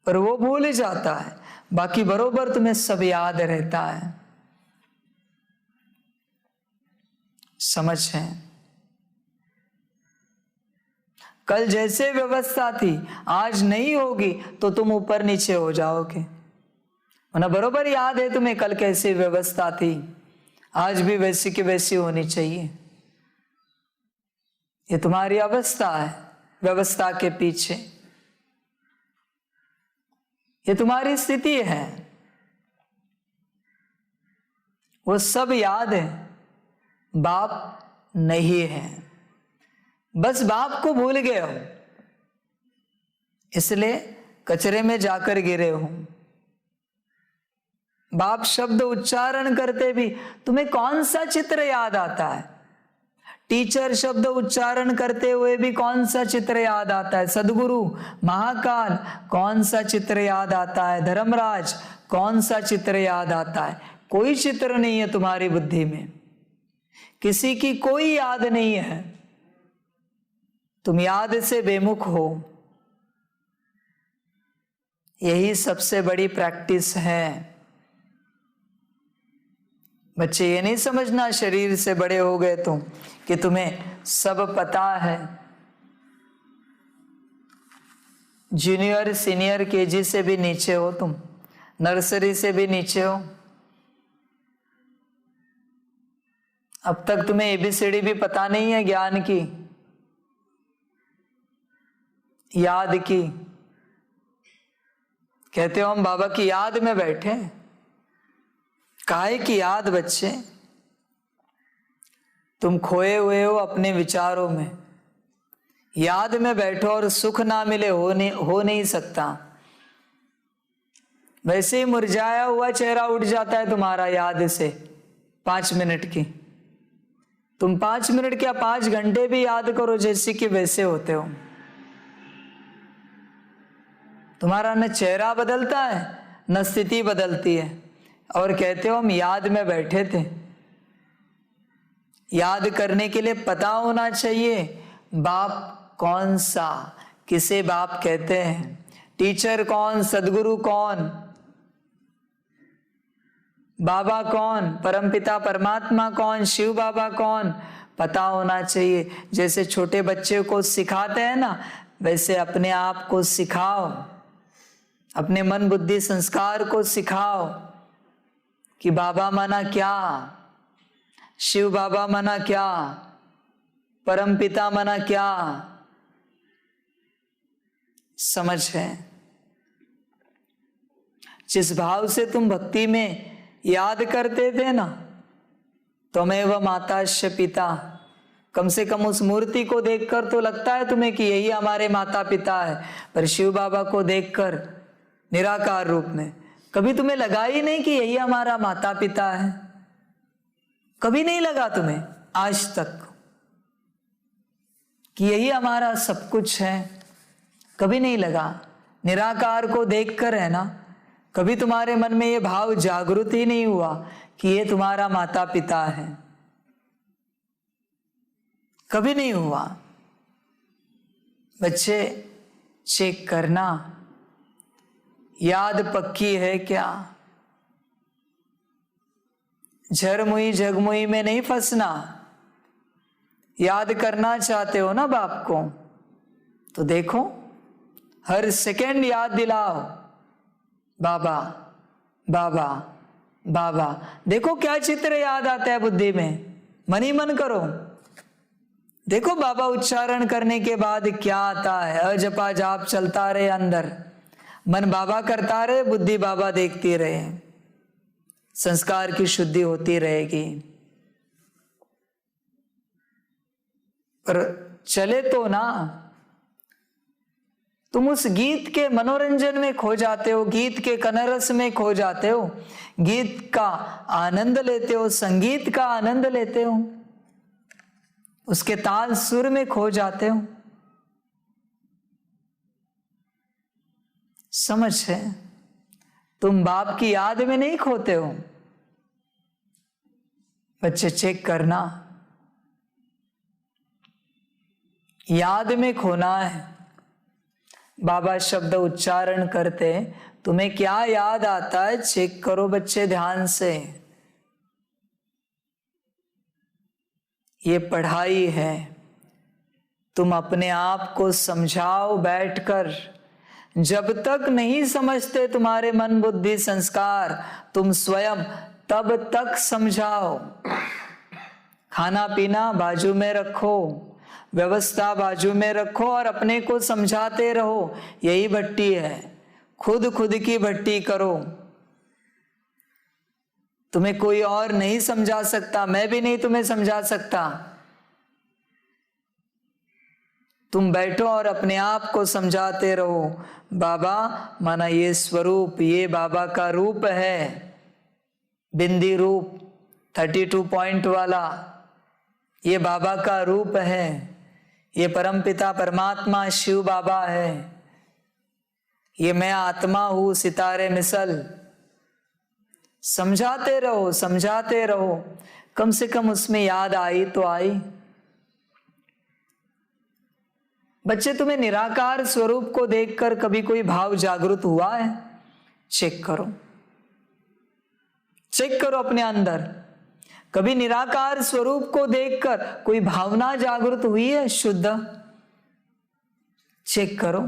पर वो भूल जाता है। बाकी बरोबर तुम्हें सब याद रहता है। समझ है? कल जैसे व्यवस्था थी आज नहीं होगी तो तुम ऊपर नीचे हो जाओगे। वरना बरोबर याद है तुम्हें कल कैसी व्यवस्था थी, आज भी वैसी की वैसी होनी चाहिए। ये तुम्हारी अवस्था है, व्यवस्था के पीछे ये तुम्हारी स्थिति है। वो सब याद है, बाप नहीं है। बस बाप को भूल गए हो, इसलिए कचरे में जाकर गिरे हो। बाप शब्द उच्चारण करते भी तुम्हें कौन सा चित्र याद आता है? टीचर शब्द उच्चारण करते हुए भी कौन सा चित्र याद आता है? सदगुरु, महाकाल, कौन सा चित्र याद आता है? धर्मराज, कौन सा चित्र याद आता है? कोई चित्र नहीं है तुम्हारी बुद्धि में, किसी की कोई याद नहीं है। तुम याद से बेमुख हो। यही सबसे बड़ी प्रैक्टिस है। बच्चे ये नहीं समझना शरीर से बड़े हो गए तुम कि तुम्हें सब पता है। जूनियर सीनियर केजी से भी नीचे हो तुम, नर्सरी से भी नीचे हो। अब तक तुम्हें एबीसीडी भी पता नहीं है ज्ञान की, याद की। कहते हो हम बाबा की याद में बैठे। काहे की याद बच्चे? तुम खोए हुए हो अपने विचारों में। याद में बैठो और सुख ना मिले हो नहीं सकता। वैसे ही मुरझाया हुआ चेहरा उठ जाता है तुम्हारा याद से 5 मिनट की। तुम 5 मिनट क्या 5 घंटे भी याद करो जैसे कि वैसे होते हो। तुम्हारा न चेहरा बदलता है न स्थिति बदलती है, और कहते हो हम याद में बैठे थे। याद करने के लिए पता होना चाहिए बाप कौन सा, किसे बाप कहते हैं, टीचर कौन, सदगुरु कौन, बाबा कौन, परमपिता परमात्मा कौन, शिव बाबा कौन, पता होना चाहिए। जैसे छोटे बच्चे को सिखाते हैं ना, वैसे अपने आप को सिखाओ, अपने मन बुद्धि संस्कार को सिखाओ कि बाबा माना क्या, शिव बाबा माना क्या, परम पिता माना क्या। समझ है? जिस भाव से तुम भक्ति में याद करते थे ना, त्वमेव माताश्च पिता, कम से कम उस मूर्ति को देखकर तो लगता है तुम्हें कि यही हमारे माता पिता है। पर शिव बाबा को देखकर निराकार रूप में कभी तुम्हें लगा ही नहीं कि यही हमारा माता पिता है? कभी नहीं लगा तुम्हें आज तक कि यही हमारा सब कुछ है? कभी नहीं लगा। निराकार को देखकर है ना, कभी तुम्हारे मन में ये भाव जागृत ही नहीं हुआ कि ये तुम्हारा माता पिता है, कभी नहीं हुआ। बच्चे चेक करना, याद पक्की है क्या? झरमुई झगमुई में नहीं फंसना। याद करना चाहते हो ना बाप को, तो देखो हर सेकंड याद दिलाओ, बाबा बाबा बाबा। देखो क्या चित्र याद आता है बुद्धि में, मन ही मन करो। देखो बाबा उच्चारण करने के बाद क्या आता है। अजपा जाप चलता रहे अंदर, मन बाबा करता रहे, बुद्धि बाबा देखती रहे, संस्कार की शुद्धि होती रहेगी। पर चले तो ना, तुम उस गीत के मनोरंजन में खो जाते हो, गीत के कनरस में खो जाते हो, गीत का आनंद लेते हो, संगीत का आनंद लेते हो, उसके ताल सुर में खो जाते हो। समझ है? तुम बाप की याद में नहीं खोते हो। बच्चे चेक करना, याद में खोना है। बाबा शब्द उच्चारण करते तुम्हें क्या याद आता है, चेक करो बच्चे ध्यान से। ये पढ़ाई है, तुम अपने आप को समझाओ बैठकर। जब तक नहीं समझते तुम्हारे मन बुद्धि संस्कार तुम स्वयं, तब तक समझाओ। खाना पीना बाजू में रखो, व्यवस्था बाजू में रखो और अपने को समझाते रहो। यही भट्टी है, खुद की भट्टी करो। तुम्हें कोई और नहीं समझा सकता, मैं भी नहीं तुम्हें समझा सकता। तुम बैठो और अपने आप को समझाते रहो। बाबा माना ये स्वरूप, ये बाबा का रूप है, बिंदी रूप 32 पॉइंट वाला, ये बाबा का रूप है। ये परमपिता परमात्मा शिव बाबा है। ये मैं आत्मा हूं सितारे मिसल। समझाते रहो, समझाते रहो। कम से कम उसमें याद आई तो आई। बच्चे तुम्हें निराकार स्वरूप को देखकर कभी कोई भाव जागृत हुआ है? चेक करो, चेक करो अपने अंदर। कभी निराकार स्वरूप को देखकर कोई भावना जागृत हुई है शुद्ध? चेक करो।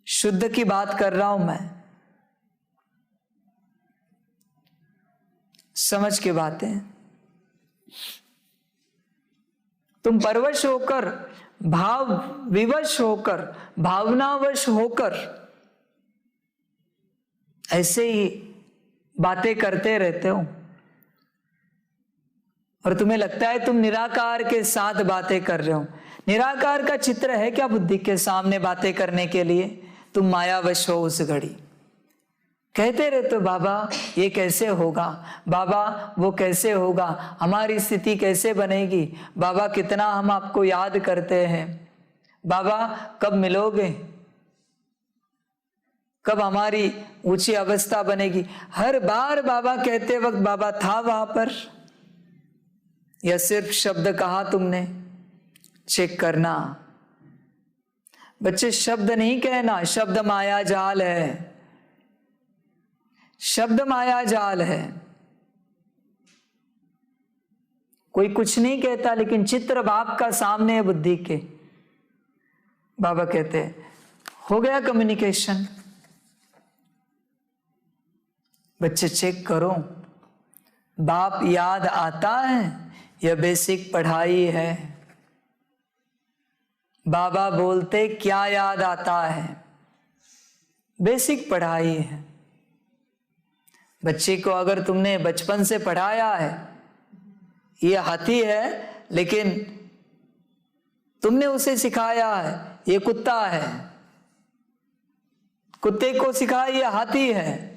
शुद्ध की बात कर रहा हूं मैं, समझ के बातें। तुम परवश होकर, भाव विवश होकर, भावनावश होकर ऐसे ही बातें करते रहते हो और तुम्हें लगता है तुम निराकार के साथ बातें कर रहे हो। निराकार का चित्र है क्या बुद्धि के सामने बातें करने के लिए? तुम मायावश हो उस घड़ी, कहते रहते हो बाबा ये कैसे होगा, बाबा वो कैसे होगा, हमारी स्थिति कैसे बनेगी, बाबा कितना हम आपको याद करते हैं, बाबा कब मिलोगे, कब हमारी ऊंची अवस्था बनेगी। हर बार बाबा कहते वक्त बाबा था वहां पर या सिर्फ शब्द कहा तुमने? चेक करना बच्चे, शब्द नहीं कहना। शब्द माया जाल है, शब्द माया जाल है। कोई कुछ नहीं कहता लेकिन चित्र बाप का सामने है बुद्धि के। बाबा कहते हो गया कम्युनिकेशन। बच्चे चेक करो, बाप याद आता है? यह बेसिक पढ़ाई है। बाबा बोलते क्या याद आता है? बेसिक पढ़ाई है। बच्चे को अगर तुमने बचपन से पढ़ाया है ये हाथी है, लेकिन तुमने उसे सिखाया है ये कुत्ता है, कुत्ते को सिखाया ये हाथी है।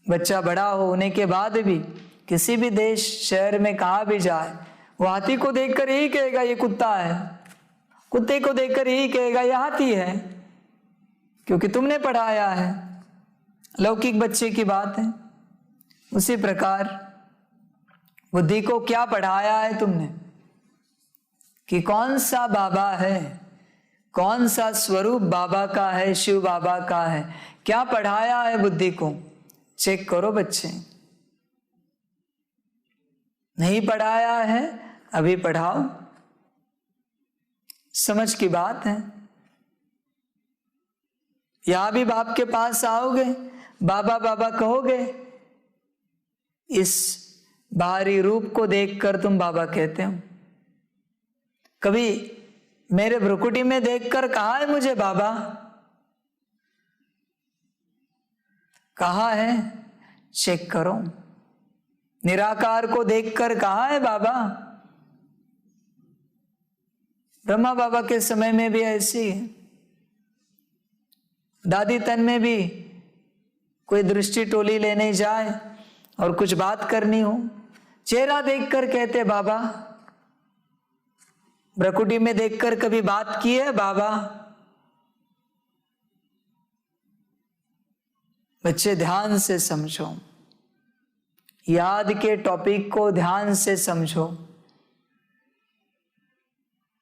बच्चा बड़ा होने के बाद भी किसी भी देश शहर में कहा भी जाए, वो हाथी को देखकर यही कहेगा ये कुत्ता है, कुत्ते को देखकर यही कहेगा ये हाथी है, क्योंकि तुमने पढ़ाया है। लौकिक बच्चे की बात है। उसी प्रकार बुद्धि को क्या पढ़ाया है तुमने कि कौन सा बाबा है, कौन सा स्वरूप बाबा का है, शिव बाबा का है, क्या पढ़ाया है बुद्धि को? चेक करो बच्चे। नहीं पढ़ाया है, अभी पढ़ाओ। समझ की बात है। यहां भी बाप के पास आओगे, बाबा बाबा कहोगे, इस बाहरी रूप को देखकर तुम बाबा कहते हो। कभी मेरे भ्रुकुटी में देखकर कहा है मुझे बाबा? कहा है? चेक करो। निराकार को देखकर कहा है बाबा? ब्रह्मा बाबा के समय में भी ऐसी है। दादी तन में भी कोई दृष्टि टोली लेने जाए और कुछ बात करनी हो, चेहरा देखकर कहते बाबा। भ्रुकुटी में देखकर कभी बात की है बाबा? बच्चे ध्यान से समझो, याद के टॉपिक को ध्यान से समझो।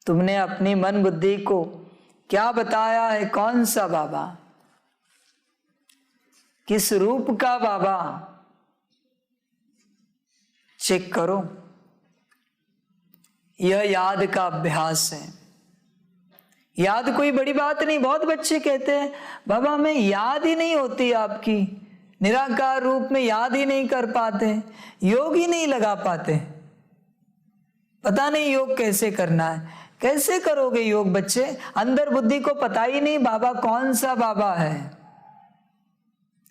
तुमने अपनी मन बुद्धि को क्या बताया है? कौन सा बाबा, किस रूप का बाबा? चेक करो। यह याद का अभ्यास है। याद कोई बड़ी बात नहीं। बहुत बच्चे कहते हैं बाबा हमें याद ही नहीं होती आपकी, निराकार रूप में याद ही नहीं कर पाते, योग ही नहीं लगा पाते। पता नहीं योग कैसे करना है। कैसे करोगे योग बच्चे? अंदर बुद्धि को पता ही नहीं बाबा कौन सा बाबा है,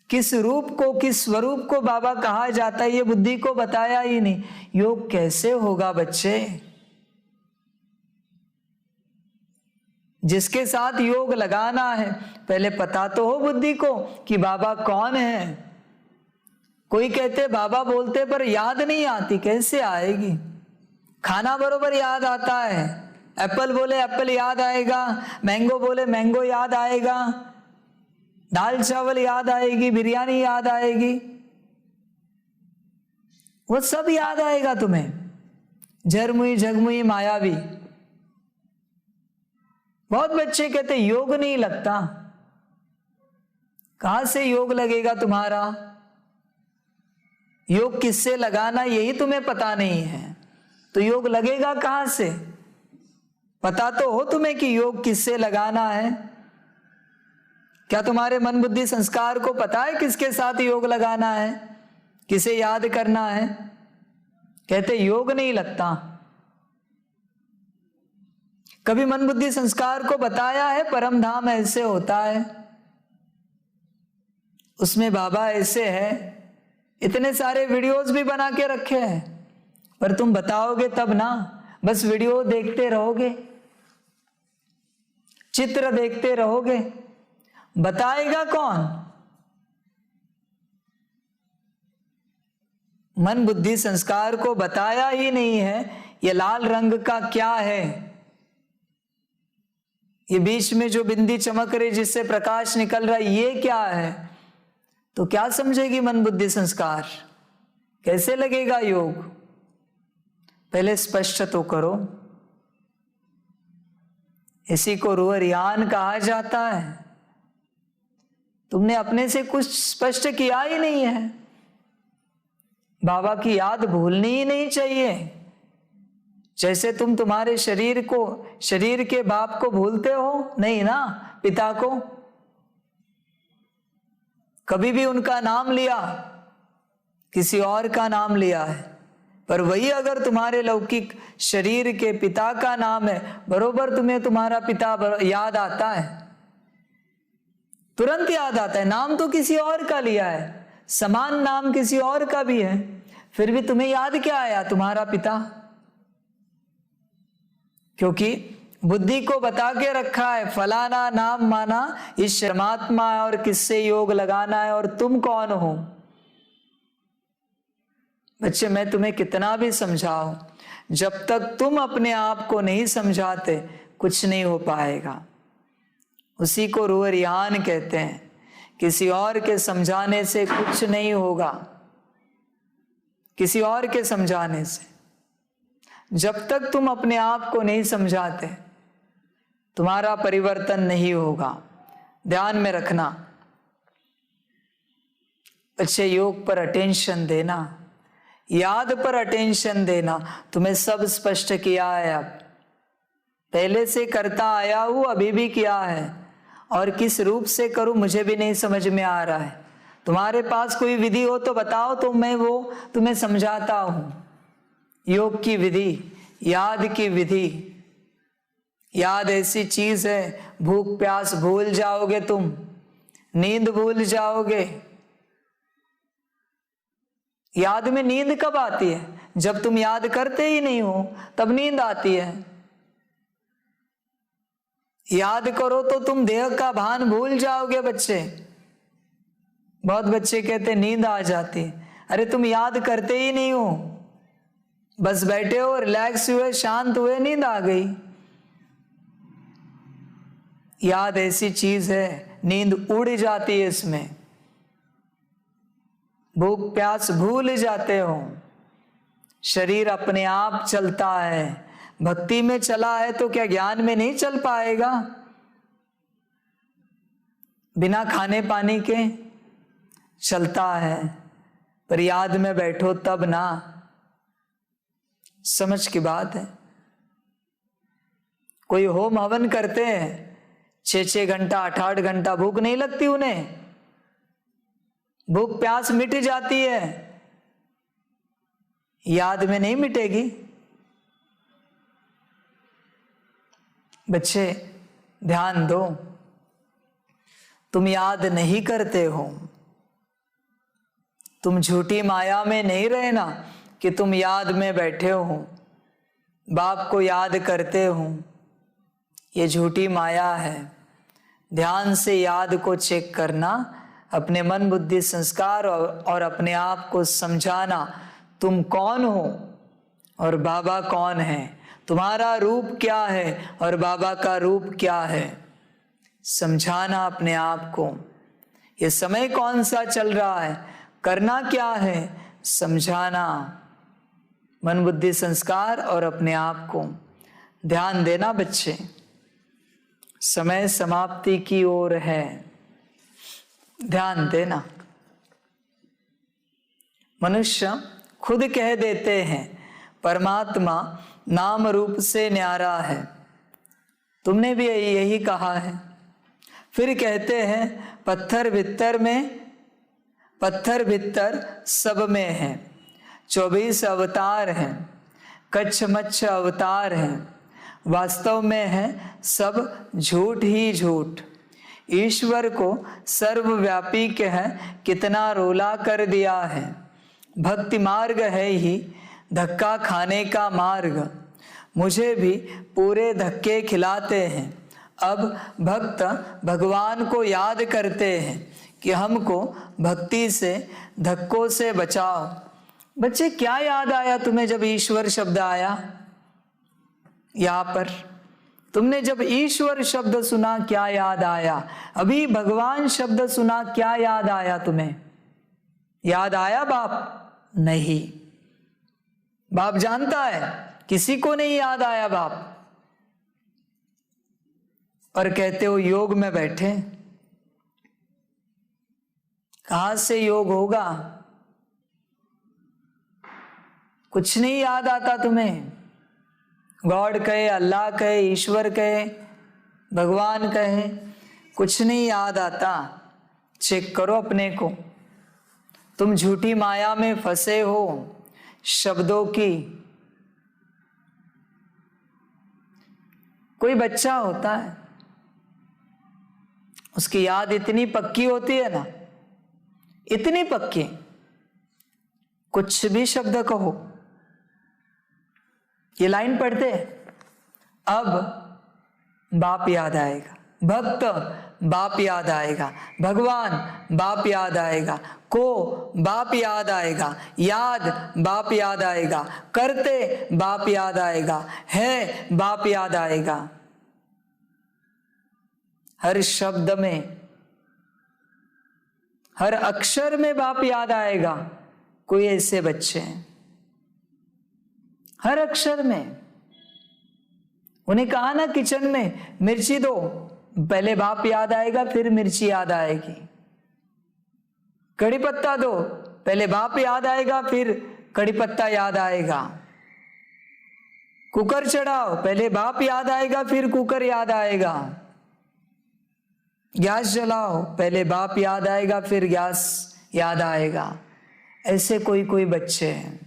किस रूप को, किस स्वरूप को बाबा कहा जाता है, ये बुद्धि को बताया ही नहीं। योग कैसे होगा बच्चे? जिसके साथ योग लगाना है पहले पता तो हो बुद्धि को कि बाबा कौन है। कोई कहते बाबा बोलते पर याद नहीं आती। कैसे आएगी? खाना बरोबर याद आता है। एप्पल बोले एप्पल याद आएगा, मैंगो बोले मैंगो याद आएगा, दाल चावल याद आएगी, बिरयानी याद आएगी, वो सब याद आएगा तुम्हें। झरमुई झगमुई मायावी। बहुत बच्चे कहते योग नहीं लगता। कहां से योग लगेगा तुम्हारा? योग किससे लगाना यही तुम्हें पता नहीं है, तो योग लगेगा कहां से? पता तो हो तुम्हें कि योग किससे लगाना है। क्या तुम्हारे मन बुद्धि संस्कार को पता है किसके साथ योग लगाना है, किसे याद करना है? कहते योग नहीं लगता। कभी मन बुद्धि संस्कार को बताया है परम धाम ऐसे होता है, उसमें बाबा ऐसे है, इतने सारे वीडियोस भी बना के रखे हैं, पर तुम बताओगे तब ना। बस वीडियो देखते रहोगे, चित्र देखते रहोगे, बताएगा कौन? मन बुद्धि संस्कार को बताया ही नहीं है। ये लाल रंग का क्या है? ये बीच में जो बिंदी चमक रही जिससे प्रकाश निकल रहा है, ये क्या है? तो क्या समझेगी मन बुद्धि संस्कार? कैसे लगेगा योग? पहले स्पष्ट तो करो। इसी को रूहरियान कहा जाता है। तुमने अपने से कुछ स्पष्ट किया ही नहीं है। बाबा की याद भूलनी ही नहीं चाहिए। जैसे तुम तुम्हारे शरीर को, शरीर के बाप को भूलते हो नहीं ना, पिता को। कभी भी उनका नाम लिया, किसी और का नाम लिया है, पर वही अगर तुम्हारे लौकिक शरीर के पिता का नाम है, बरोबर तुम्हें तुम्हारा पिता याद आता है, तुरंत याद आता है। नाम तो किसी और का लिया है, समान नाम किसी और का भी है, फिर भी तुम्हें याद क्या आया? तुम्हारा पिता। क्योंकि बुद्धि को बता के रखा है, फलाना नाम माना इस परमात्मा है और किससे योग लगाना है और तुम कौन हो। बच्चे मैं तुम्हें कितना भी समझाऊं, जब तक तुम अपने आप को नहीं समझाते कुछ नहीं हो पाएगा। उसी को रूहरियान कहते हैं किसी और के समझाने से कुछ नहीं होगा, किसी और के समझाने से। जब तक तुम अपने आप को नहीं समझाते, तुम्हारा परिवर्तन नहीं होगा। ध्यान में रखना बच्चे, योग पर अटेंशन देना, याद पर अटेंशन देना। तुम्हें सब स्पष्ट किया है, अब पहले से करता आया हूं, अभी भी किया है, और किस रूप से करूं मुझे भी नहीं समझ में आ रहा है। तुम्हारे पास कोई विधि हो तो बताओ, तो मैं वो तुम्हें समझाता हूं। योग की विधि, याद की विधि। याद ऐसी चीज है, भूख प्यास भूल जाओगे तुम, नींद भूल जाओगे। याद में नींद कब आती है? जब तुम याद करते ही नहीं हो तब नींद आती है। याद करो तो तुम देह का भान भूल जाओगे बच्चे। बहुत बच्चे कहते नींद आ जाती है। अरे तुम याद करते ही नहीं हो, बस बैठे हो, रिलैक्स हुए, शांत हुए, नींद आ गई। याद ऐसी चीज है, नींद उड़ जाती है इसमें। भूख प्यास भूल जाते हो, शरीर अपने आप चलता है। भक्ति में चला है तो क्या ज्ञान में नहीं चल पाएगा? बिना खाने पानी के चलता है, पर याद में बैठो तब ना। समझ की बात है। कोई होम हवन करते हैं, 6-6 घंटा 8-8 घंटा, भूख नहीं लगती उन्हें? भूख प्यास मिट जाती है, याद में नहीं मिटेगी। बच्चे ध्यान दो, तुम याद नहीं करते हो। तुम झूठी माया में नहीं रहना कि तुम याद में बैठे हो, बाप को याद करते हो। ये झूठी माया है। ध्यान से याद को चेक करना, अपने मन बुद्धि संस्कार और अपने आप को समझाना, तुम कौन हो और बाबा कौन है, तुम्हारा रूप क्या है और बाबा का रूप क्या है। समझाना अपने आप को। ये समय कौन सा चल रहा है, करना क्या है, समझाना। मन बुद्धि संस्कार और अपने आप को ध्यान देना बच्चे। समय समाप्ति की ओर है, ध्यान देना। मनुष्य खुद कह देते हैं परमात्मा नाम रूप से न्यारा है, तुमने भी यही कहा है। फिर कहते हैं पत्थर भित्तर सब में है, 24 अवतार हैं, कच्छ मच्छ अवतार हैं, वास्तव में है सब झूठ ही झूठ। ईश्वर को सर्वव्यापी कह कितना रोला कर दिया है। भक्ति मार्ग है ही धक्का खाने का मार्ग, मुझे भी पूरे धक्के खिलाते हैं। अब भक्त भगवान को याद करते हैं कि हमको भक्ति से धक्कों से बचाओ। बच्चे क्या याद आया तुम्हें जब ईश्वर शब्द आया? यहाँ पर तुमने जब ईश्वर शब्द सुना क्या याद आया? अभी भगवान शब्द सुना क्या याद आया तुम्हें? याद आया बाप? नहीं। बाप जानता है किसी को नहीं याद आया बाप। और कहते हो योग में बैठे, कहां से योग होगा? कुछ नहीं याद आता तुम्हें। गॉड कहे, अल्लाह कहे, ईश्वर कहे, भगवान कहे, कुछ नहीं याद आता। चेक करो अपने को। तुम झूठी माया में फंसे हो शब्दों की। कोई बच्चा होता है, उसकी याद इतनी पक्की होती है ना, इतनी पक्की, कुछ भी शब्द कहो, ये लाइन पढ़ते अब बाप याद आएगा, भक्त बाप याद आएगा, भगवान बाप याद आएगा, को बाप याद आएगा, याद बाप याद आएगा, करते बाप याद आएगा, है बाप याद आएगा। हर शब्द में हर अक्षर में बाप याद आएगा। कोई ऐसे बच्चे हैं हर अक्षर में। उन्हें कहा ना किचन में मिर्ची दो, पहले बाप याद आएगा फिर मिर्ची याद आएगी। कड़ी पत्ता दो, पहले बाप याद आएगा फिर कड़ी पत्ता याद आएगा। कुकर चढ़ाओ, पहले बाप याद आएगा फिर कुकर याद आएगा। गैस जलाओ, पहले बाप याद आएगा फिर गैस याद आएगा। ऐसे कोई कोई बच्चे हैं,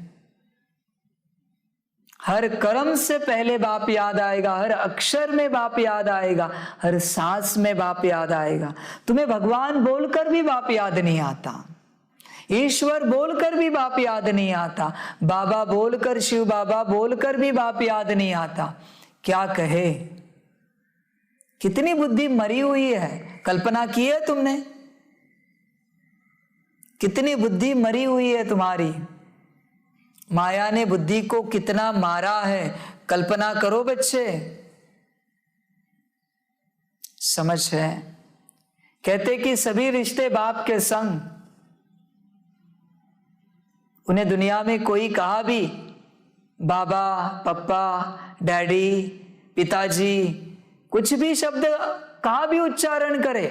हर कर्म से पहले बाप याद आएगा, हर अक्षर में बाप याद आएगा, हर सांस में बाप याद आएगा। तुम्हें भगवान बोलकर भी बाप याद नहीं आता, ईश्वर बोलकर भी बाप याद नहीं आता, बाबा बोलकर, शिव बाबा बोलकर भी बाप याद नहीं आता। क्या कहे? कितनी बुद्धि मरी हुई है। कल्पना की है तुमने? कितनी बुद्धि मरी हुई है तुम्हारी। माया ने बुद्धि को कितना मारा है, कल्पना करो बच्चे। समझ है? कहते कि सभी रिश्ते बाप के संग। उन्हें दुनिया में कोई कहा भी बाबा, पप्पा, डैडी, पिताजी, कुछ भी शब्द कहा भी उच्चारण करे,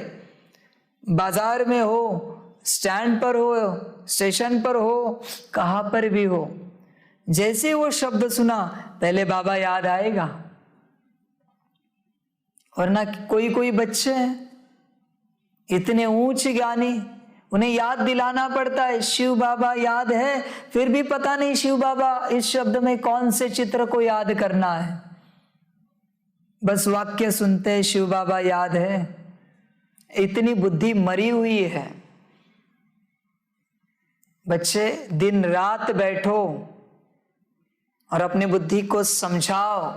बाजार में हो, स्टैंड पर हो, स्टेशन पर हो, कहां पर भी हो, जैसे वो शब्द सुना पहले बाबा याद आएगा। और ना कोई कोई बच्चे हैं इतने ऊंच ज्ञानी, उन्हें याद दिलाना पड़ता है शिव बाबा याद है, फिर भी पता नहीं शिव बाबा इस शब्द में कौन से चित्र को याद करना है। बस वाक्य सुनते हैं शिव बाबा याद है। इतनी बुद्धि मरी हुई है। बच्चे दिन रात बैठो और अपनी बुद्धि को समझाओ।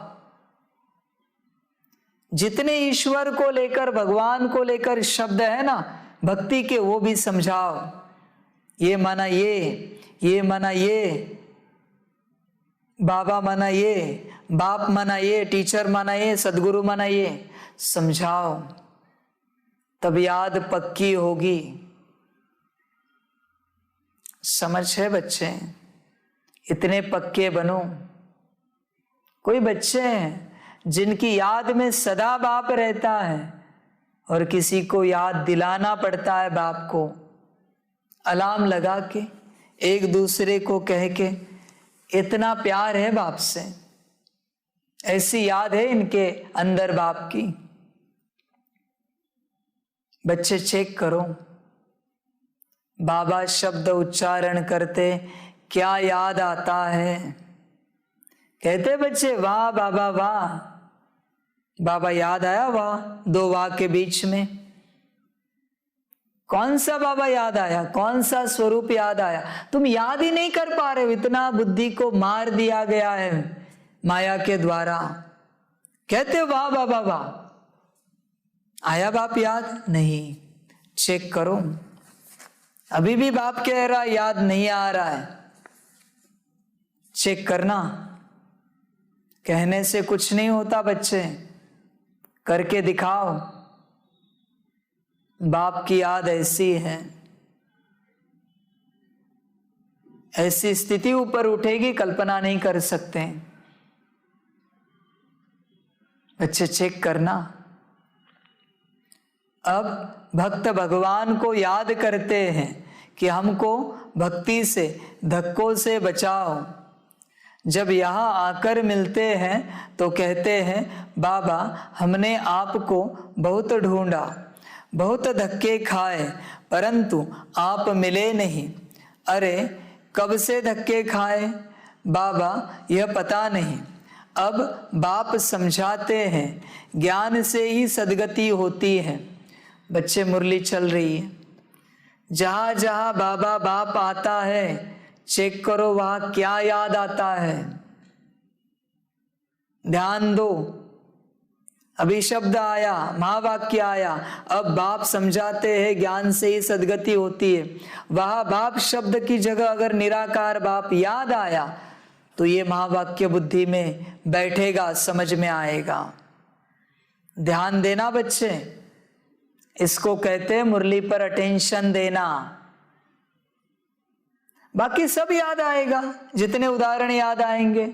जितने ईश्वर को लेकर, भगवान को लेकर शब्द है ना भक्ति के, वो भी समझाओ। ये माना ये माना ये, बाबा माना ये, बाप माना ये, टीचर माना ये, सदगुरु माना ये, समझाओ। तब याद पक्की होगी। समझ है बच्चे? इतने पक्के बनो। कोई बच्चे हैं जिनकी याद में सदा बाप रहता है और किसी को याद दिलाना पड़ता है बाप को, अलार्म लगा के, एक दूसरे को कह के। इतना प्यार है बाप से, ऐसी याद है इनके अंदर बाप की। बच्चे चेक करो, बाबा शब्द उच्चारण करते क्या याद आता है? कहते बच्चे वाह बाबा वाह। बाबा याद आया? वाह, दो वाह के बीच में कौन सा बाबा याद आया? कौन सा स्वरूप याद आया? तुम याद ही नहीं कर पा रहे हो, इतना बुद्धि को मार दिया गया है माया के द्वारा। कहते वाह बाबा वाह, आया बाप याद? नहीं। चेक करो, अभी भी बाप कह रहा याद नहीं आ रहा है। चेक करना। कहने से कुछ नहीं होता बच्चे, करके दिखाओ। बाप की याद ऐसी है, ऐसी स्थिति ऊपर उठेगी कल्पना नहीं कर सकते। बच्चे चेक करना। अब भक्त भगवान को याद करते हैं कि हमको भक्ति से, धक्कों से बचाओ। जब यहाँ आकर मिलते हैं तो कहते हैं बाबा हमने आपको बहुत ढूंढा, बहुत धक्के खाए, परंतु आप मिले नहीं। अरे कब से धक्के खाए बाबा यह पता नहीं। अब बाप समझाते हैं ज्ञान से ही सद्गति होती है। बच्चे मुरली चल रही है, जहां जहां बाबा बाप आता है चेक करो वहां क्या याद आता है। ध्यान दो। अभी शब्द आया, महावाक्य आया, अब बाप समझाते हैं ज्ञान से ही सद्गति होती है। वहां बाप शब्द की जगह अगर निराकार बाप याद आया तो ये महावाक्य बुद्धि में बैठेगा, समझ में आएगा। ध्यान देना बच्चे, इसको कहते हैं मुरली पर अटेंशन देना। बाकी सब याद आएगा, जितने उदाहरण याद आएंगे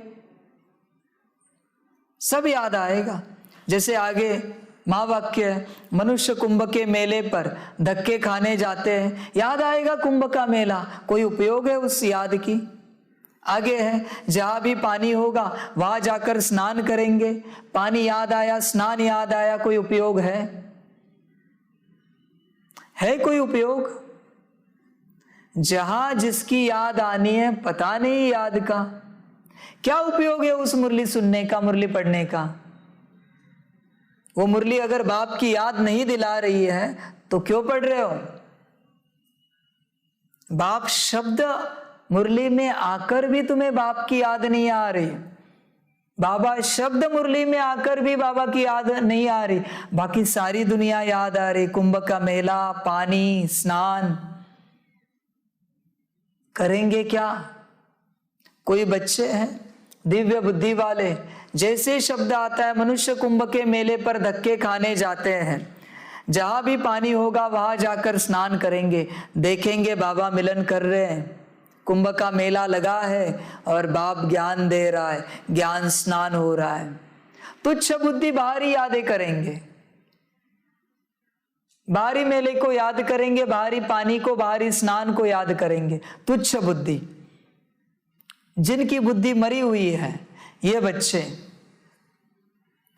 सब याद आएगा। जैसे आगे महावाक्य है, मनुष्य कुंभ के मेले पर धक्के खाने जाते हैं, याद आएगा कुंभ का मेला, कोई उपयोग है उस याद की। आगे है, जहां भी पानी होगा वहां जाकर स्नान करेंगे, पानी याद आया, स्नान याद आया, कोई उपयोग है कोई उपयोग? जहां जिसकी याद आनी है, पता नहीं याद का क्या उपयोग है उस मुरली सुनने का, मुरली पढ़ने का। वो मुरली अगर बाप की याद नहीं दिला रही है तो क्यों पढ़ रहे हो? बाप शब्द मुरली में आकर भी तुम्हें बाप की याद नहीं आ रही, बाबा शब्द मुरली में आकर भी बाबा की याद नहीं आ रही, बाकी सारी दुनिया याद आ रही। कुंभ का मेला, पानी, स्नान, करेंगे क्या? कोई बच्चे हैं दिव्य बुद्धि वाले, जैसे शब्द आता है मनुष्य कुंभ के मेले पर धक्के खाने जाते हैं, जहां भी पानी होगा वहां जाकर स्नान करेंगे, देखेंगे बाबा मिलन कर रहे हैं, कुंभ का मेला लगा है और बाप ज्ञान दे रहा है, ज्ञान स्नान हो रहा है। तुच्छ बुद्धि बाहरी यादें करेंगे, बाहरी मेले को याद करेंगे, बाहरी पानी को, बाहरी स्नान को याद करेंगे। तुच्छ बुद्धि, जिनकी बुद्धि मरी हुई है ये बच्चे,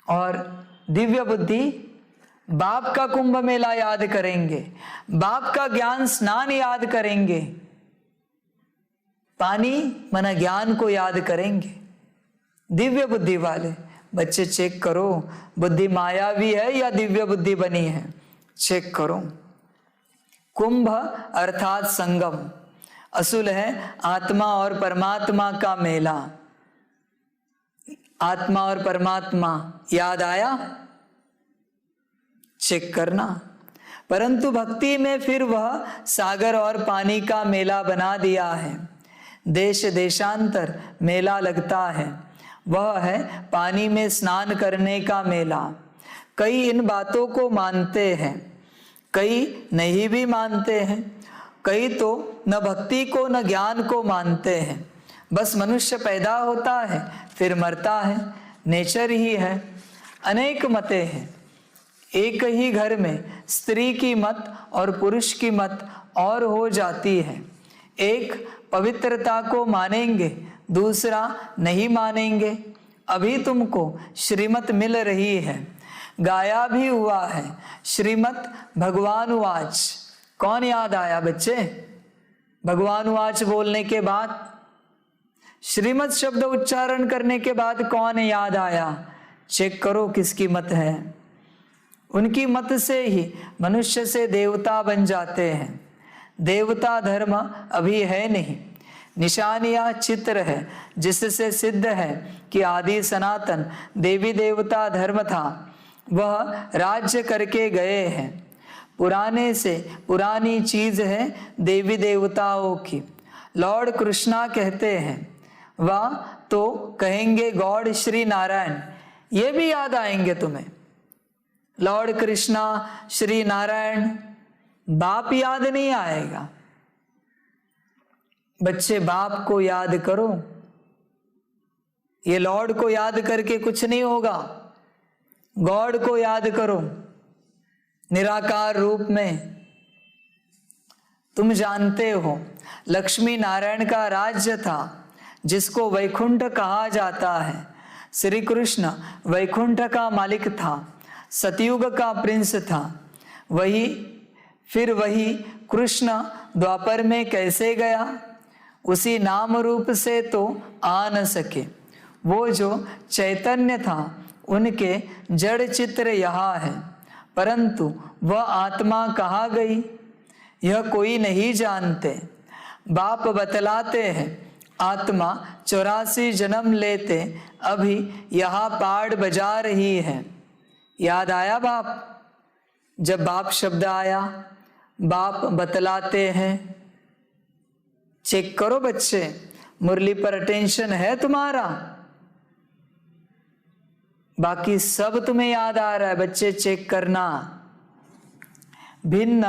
और दिव्य बुद्धि बाप का कुंभ मेला याद करेंगे, बाप का ज्ञान स्नान याद करेंगे, पानी माना ज्ञान को याद करेंगे। दिव्य बुद्धि वाले बच्चे चेक करो, बुद्धि मायावी है या दिव्य बुद्धि बनी है, चेक करो। कुंभ अर्थात संगम, असूल है आत्मा और परमात्मा का मेला। आत्मा और परमात्मा याद आया, चेक करना। परंतु भक्ति में फिर वह सागर और पानी का मेला बना दिया है। देश देशांतर मेला लगता है, वह है पानी में स्नान करने का मेला। कई इन बातों को मानते हैं, कई नहीं भी मानते हैं, कई तो न भक्ति को न ज्ञान को मानते हैं। बस मनुष्य पैदा होता है फिर मरता है, नेचर ही है। अनेक मतें हैं, एक ही घर में स्त्री की मत और पुरुष की मत और हो जाती है। एक पवित्रता को मानेंगे, दूसरा नहीं मानेंगे। अभी तुमको श्रीमत मिल रही है, गाया भी हुआ है, श्रीमत भगवान वाच। कौन याद आया बच्चे? भगवान वाच बोलने के बाद, श्रीमत शब्द उच्चारण करने के बाद कौन याद आया? चेक करो किसकी मत है। उनकी मत से ही मनुष्य से देवता बन जाते हैं। देवता धर्म अभी है नहीं, निशान या चित्र है जिससे सिद्ध है कि आदि सनातन देवी देवता धर्म था, वह राज्य करके गए हैं। पुराने से पुरानी चीज है देवी देवताओं की। लॉर्ड कृष्णा कहते हैं, वह तो कहेंगे गॉड श्री नारायण, ये भी याद आएंगे तुम्हें। लॉर्ड कृष्णा, श्री नारायण, बाप याद नहीं आएगा। बच्चे बाप को याद करो, ये लॉर्ड को याद करके कुछ नहीं होगा। गॉड को याद करो निराकार रूप में। तुम जानते हो लक्ष्मी नारायण का राज्य था जिसको वैकुंठ कहा जाता है। श्री कृष्ण वैकुंठ का मालिक था, सतयुग का प्रिंस था। वही कृष्ण द्वापर में कैसे गया? उसी नाम रूप से तो आ न सके। वो जो चैतन्य था उनके जड़ चित्र यहाँ है, परंतु वह आत्मा कहाँ गई यह कोई नहीं जानते। बाप बतलाते हैं आत्मा 84 जन्म लेते अभी यहाँ पाड़ बजा रही है। याद आया बाप? जब बाप शब्द आया, बाप बतलाते हैं। चेक करो बच्चे, मुरली पर अटेंशन है तुम्हारा? बाकी सब तुम्हें याद आ रहा है बच्चे, चेक करना। भिन्न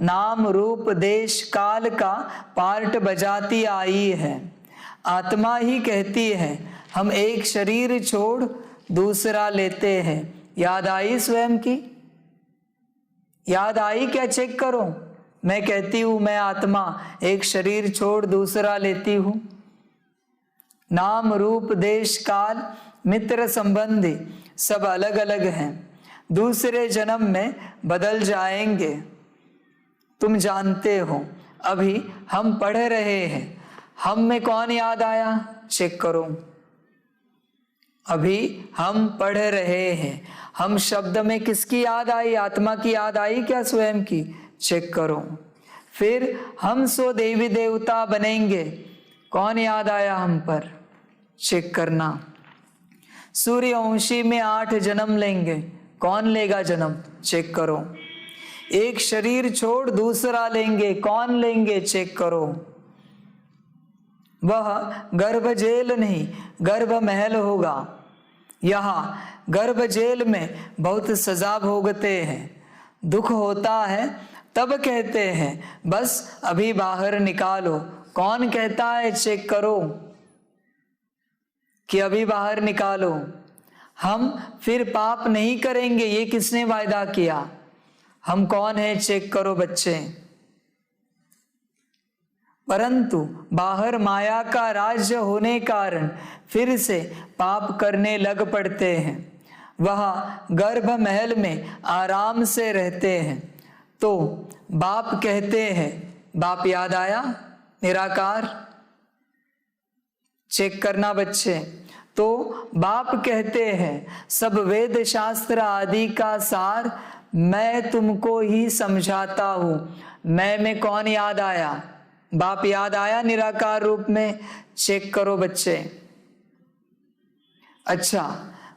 नाम रूप देश काल का पार्ट बजाती आई है। आत्मा ही कहती है हम एक शरीर छोड़ दूसरा लेते हैं। याद आई स्वयं की? याद आई क्या? चेक करो। मैं कहती हूं मैं आत्मा एक शरीर छोड़ दूसरा लेती हूं। नाम रूप देश काल मित्र संबंधी सब अलग अलग हैं, दूसरे जन्म में बदल जाएंगे। तुम जानते हो अभी हम पढ़ रहे हैं, हम में कौन याद आया? चेक करो। अभी हम पढ़ रहे हैं, हम शब्द में किसकी याद आई? आत्मा की याद आई क्या स्वयं की? चेक करो। फिर हम सो देवी देवता बनेंगे, कौन याद आया हम पर? चेक करना। सूर्यवंशी में 8 जन्म लेंगे, कौन लेगा जन्म? चेक करो। एक शरीर छोड़ दूसरा लेंगे, कौन लेंगे? चेक करो। वह गर्भ जेल नहीं गर्भ महल होगा। यहाँ गर्भ जेल में बहुत सजा भोगते हैं, दुख होता है तब कहते हैं बस अभी बाहर निकालो। कौन कहता है? चेक करो कि अभी बाहर निकालो। हम फिर पाप नहीं करेंगे, ये किसने वायदा किया? हम कौन है? चेक करो बच्चे। परंतु बाहर माया का राज्य होने कारण फिर से पाप करने लग पड़ते हैं। वह गर्भ महल में आराम से रहते हैं तो बाप कहते हैं, बाप याद आया? निराकार। चेक करना बच्चे। तो बाप कहते हैं सब वेद शास्त्र आदि का सार मैं तुमको ही समझाता हूं। मैं में कौन याद आया? बाप याद आया निराकार रूप में? चेक करो बच्चे। अच्छा,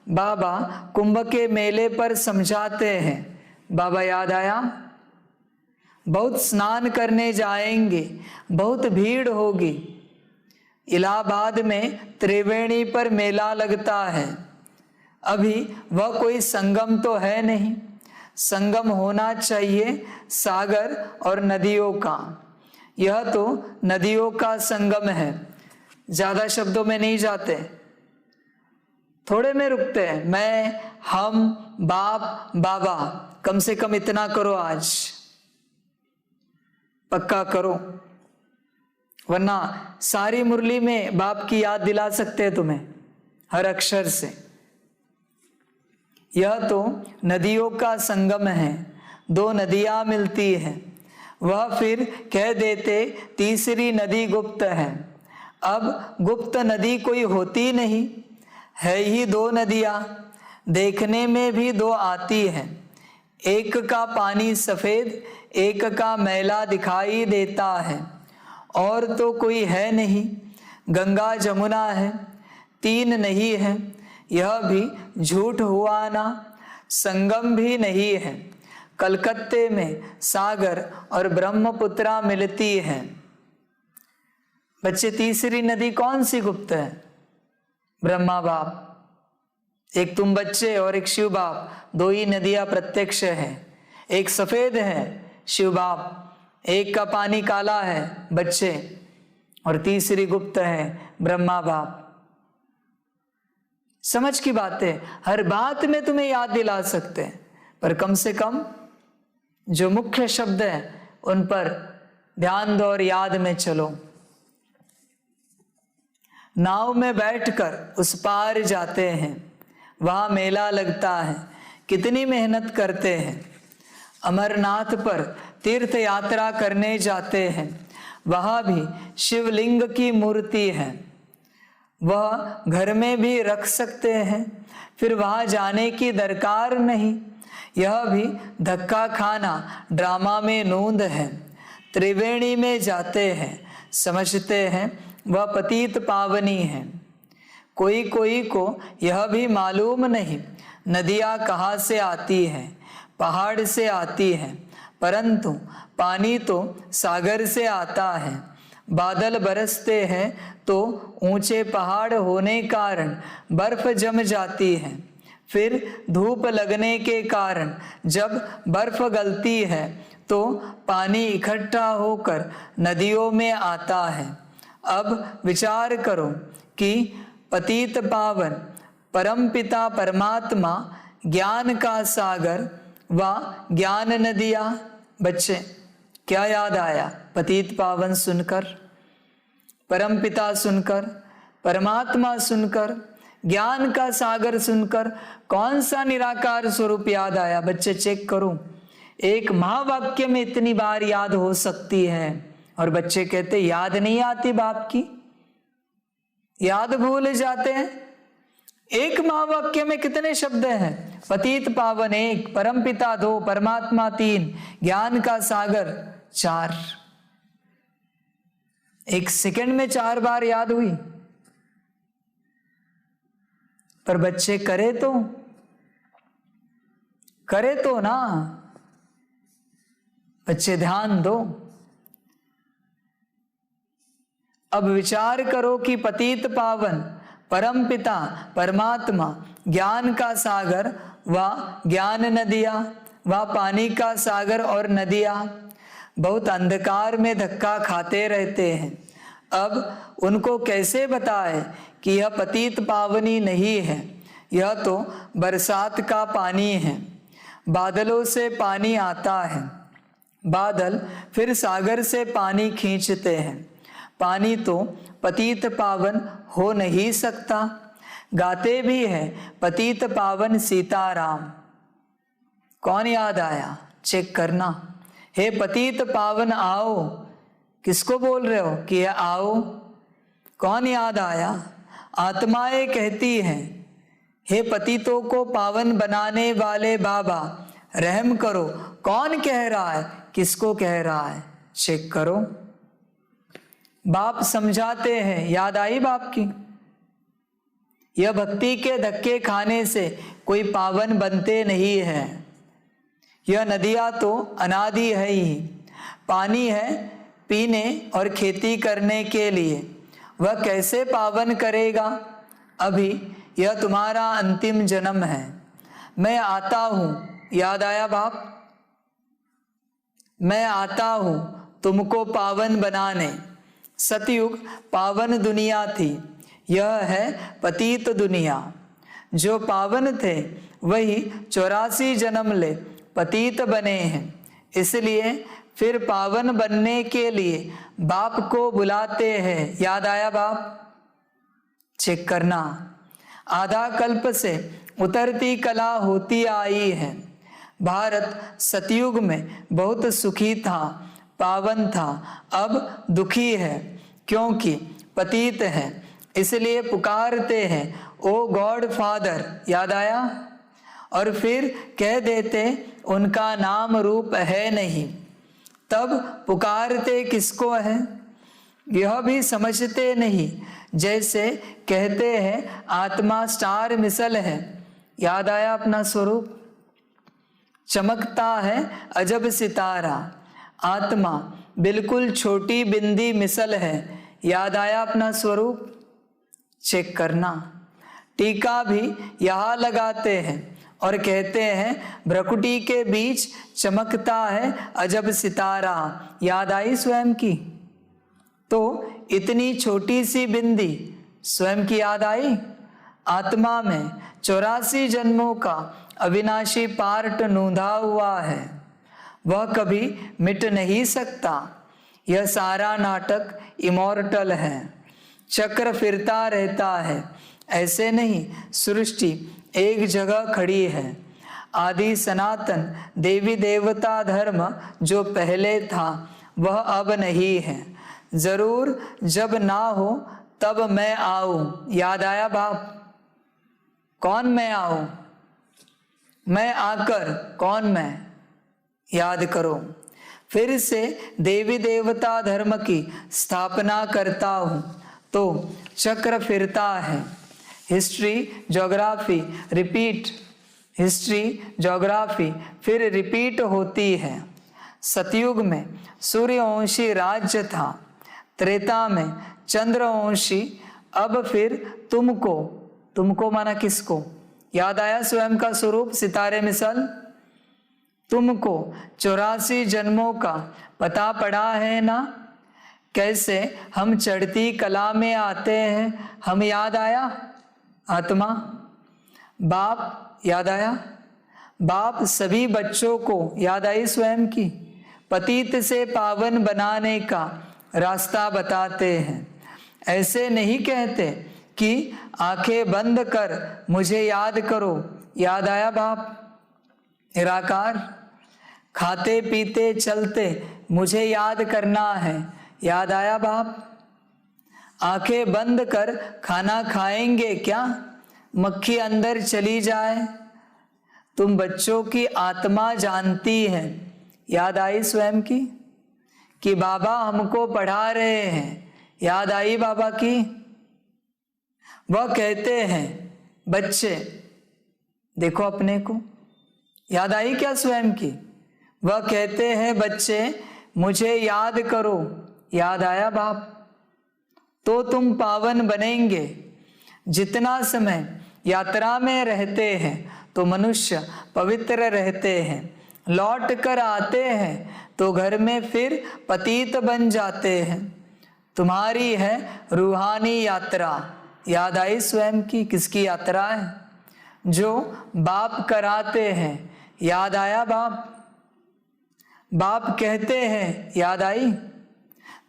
बाबा कुंभ के मेले पर समझाते हैं, बाबा याद आया? बहुत स्नान करने जाएंगे, बहुत भीड़ होगी। इलाहाबाद में त्रिवेणी पर मेला लगता है। अभी वह कोई संगम तो है नहीं, संगम होना चाहिए सागर और नदियों का। यह तो नदियों का संगम है। ज्यादा शब्दों में नहीं जाते, थोड़े में रुकते हैं। मैं, हम, बाप, बाबा, कम से कम इतना करो आज, पक्का करो, वरना सारी मुरली में बाप की याद दिला सकते हैं तुम्हें हर अक्षर से। यह तो नदियों का संगम है, 2 नदियां मिलती हैं। वह फिर कह देते तीसरी नदी गुप्त है। अब गुप्त नदी कोई होती नहीं है, ही 2 नदियां, देखने में भी 2 आती हैं। एक का पानी सफेद, एक का मैला दिखाई देता है, और तो कोई है नहीं। गंगा जमुना है, 3 नहीं है, यह भी झूठ हुआ ना। संगम भी नहीं है। कलकत्ते में सागर और ब्रह्मपुत्रा मिलती है। बच्चे, तीसरी नदी कौन सी गुप्त है? ब्रह्मा बाप। एक तुम बच्चे और एक शिव बाप, 2 ही नदियां प्रत्यक्ष है। एक सफेद है शिव बाप, एक का पानी काला है बच्चे, और तीसरी गुप्त है ब्रह्मा बाप। समझ की बात है, हर बात में तुम्हें याद दिला सकते हैं, पर कम से कम जो मुख्य शब्द है उन पर ध्यान दो और याद में चलो। नाव में बैठकर उस पार जाते हैं, वहां मेला लगता है, कितनी मेहनत करते हैं। अमरनाथ पर तीर्थ यात्रा करने जाते हैं, वहां भी शिवलिंग की मूर्ति है। वह घर में भी रख सकते हैं, फिर वहां जाने की दरकार नहीं। यह भी धक्का खाना ड्रामा में नूंद है। त्रिवेणी में जाते हैं, समझते हैं वह पतित पावनी है। कोई कोई को यह भी मालूम नहीं नदियाँ कहाँ से आती हैं, पहाड़ से आती हैं, परंतु पानी तो सागर से आता है। बादल बरसते हैं तो ऊंचे पहाड़ होने कारण बर्फ जम जाती है। फिर धूप लगने के कारण जब बर्फ गलती है तो पानी इकट्ठा होकर नदियों में आता है। अब विचार करो कि पतित पावन परमपिता परमात्मा ज्ञान का सागर व ज्ञान नदियाँ। बच्चे क्या याद आया पतित पावन सुनकर, परमपिता सुनकर, परमात्मा सुनकर, ज्ञान का सागर सुनकर कौन सा निराकार स्वरूप याद आया? बच्चे चेक करो, एक महावाक्य में इतनी बार याद हो सकती है और बच्चे कहते याद नहीं आती बाप की, याद भूल जाते हैं। एक महावाक्य में कितने शब्द हैं? पतित पावन 1, परमपिता 2, परमात्मा 3, ज्ञान का सागर 4। 1 सेकंड में 4 बार याद हुई। पर बच्चे करे तो ना, बच्चे ध्यान दो। अब विचार करो कि पतित पावन परमपिता परमात्मा ज्ञान का सागर व ज्ञान नदियाँ व पानी का सागर और नदियाँ बहुत अंधकार में धक्का खाते रहते हैं। अब उनको कैसे बताए कि यह पतित पावनी नहीं है, यह तो बरसात का पानी है। बादलों से पानी आता है, बादल फिर सागर से पानी खींचते हैं। पानी तो पतित पावन हो नहीं सकता। गाते भी है पतित पावन सीताराम। कौन याद आया? चेक करना। हे पतित पावन आओ, किसको बोल रहे हो कि यह आओ? कौन याद आया? आत्माएं कहती हैं हे पतितों को पावन बनाने वाले बाबा रहम करो। कौन कह रहा है? किसको कह रहा है? चेक करो। बाप समझाते हैं, याद आई बाप की? यह भक्ति के धक्के खाने से कोई पावन बनते नहीं है। यह नदियाँ तो अनादि है ही, पानी है पीने और खेती करने के लिए, वह कैसे पावन करेगा? अभी यह तुम्हारा अंतिम जन्म है। मैं आता हूँ, याद आया बाप? मैं आता हूँ तुमको पावन बनाने। सतयुग पावन दुनिया थी, यह है पतित दुनिया। जो पावन थे वही 84 जन्म ले पतित बने हैं। इसलिए फिर पावन बनने के लिए बाप को बुलाते हैं। याद आया बाप? चेक करना। आधा कल्प से उतरती कला होती आई है। भारत सतयुग में बहुत सुखी था, पावन था, अब दुखी है क्योंकि पतित है। इसलिए पुकारते हैं ओ गॉड फादर। याद आया? और फिर कह देते उनका नाम रूप है नहीं। तब पुकारते किसको है यह भी समझते नहीं। जैसे कहते हैं आत्मा स्टार मिसल है। याद आया अपना स्वरूप? चमकता है अजब सितारा। आत्मा बिल्कुल छोटी बिंदी मिसल है। याद आया अपना स्वरूप? चेक करना। टीका भी यहाँ लगाते हैं और कहते हैं भ्रकुटी के बीच चमकता है अजब सितारा। याद आई स्वयं की? तो इतनी छोटी सी बिंदी स्वयं की याद आई? आत्मा में 84 जन्मों का अविनाशी पार्ट नूंधा हुआ है, वह कभी मिट नहीं सकता। यह सारा नाटक इमॉर्टल है, चक्र फिरता रहता है। ऐसे नहीं, सृष्टि एक जगह खड़ी है। आदि सनातन देवी देवता धर्म जो पहले था वह अब नहीं है। जरूर जब ना हो तब मैं आऊं। याद आया बाप? कौन मैं आऊं? मैं आकर कौन मैं? याद करो। फिर से देवी देवता धर्म की स्थापना करता हूं तो चक्र फिरता है। History geography repeat, history geography फिर रिपीट होती है। सतयुग में सूर्यवंशी राज्य था, त्रेता में चंद्रवंशी। अब फिर तुमको माना किसको? याद आया स्वयं का स्वरूप? सितारे मिसल। तुमको 84 जन्मों का पता पड़ा है ना, कैसे हम चढ़ती कला में आते हैं। हम याद आया आत्मा, बाप याद आया, बाप सभी बच्चों को याद आई स्वयं की, पतित से पावन बनाने का रास्ता बताते हैं। ऐसे नहीं कहते कि आंखें बंद कर मुझे याद करो, याद आया बाप निराकार, खाते पीते चलते मुझे याद करना है, याद आया बाप, आंखें बंद कर खाना खाएंगे क्या, मक्खी अंदर चली जाए। तुम बच्चों की आत्मा जानती है, याद आई स्वयं की, कि बाबा हमको पढ़ा रहे हैं, याद आई बाबा की। वह कहते हैं बच्चे देखो अपने को, याद आई क्या स्वयं की। वह कहते हैं बच्चे मुझे याद करो, याद आया बाप, तो तुम पावन बनेंगे। जितना समय यात्रा में रहते हैं तो मनुष्य पवित्र रहते हैं, लौट कर आते हैं तो घर में फिर पतित बन जाते हैं। तुम्हारी है रूहानी यात्रा, याद आई स्वयं की, किसकी यात्रा है, जो बाप कराते हैं, याद आया बाप। बाप कहते हैं याद आई,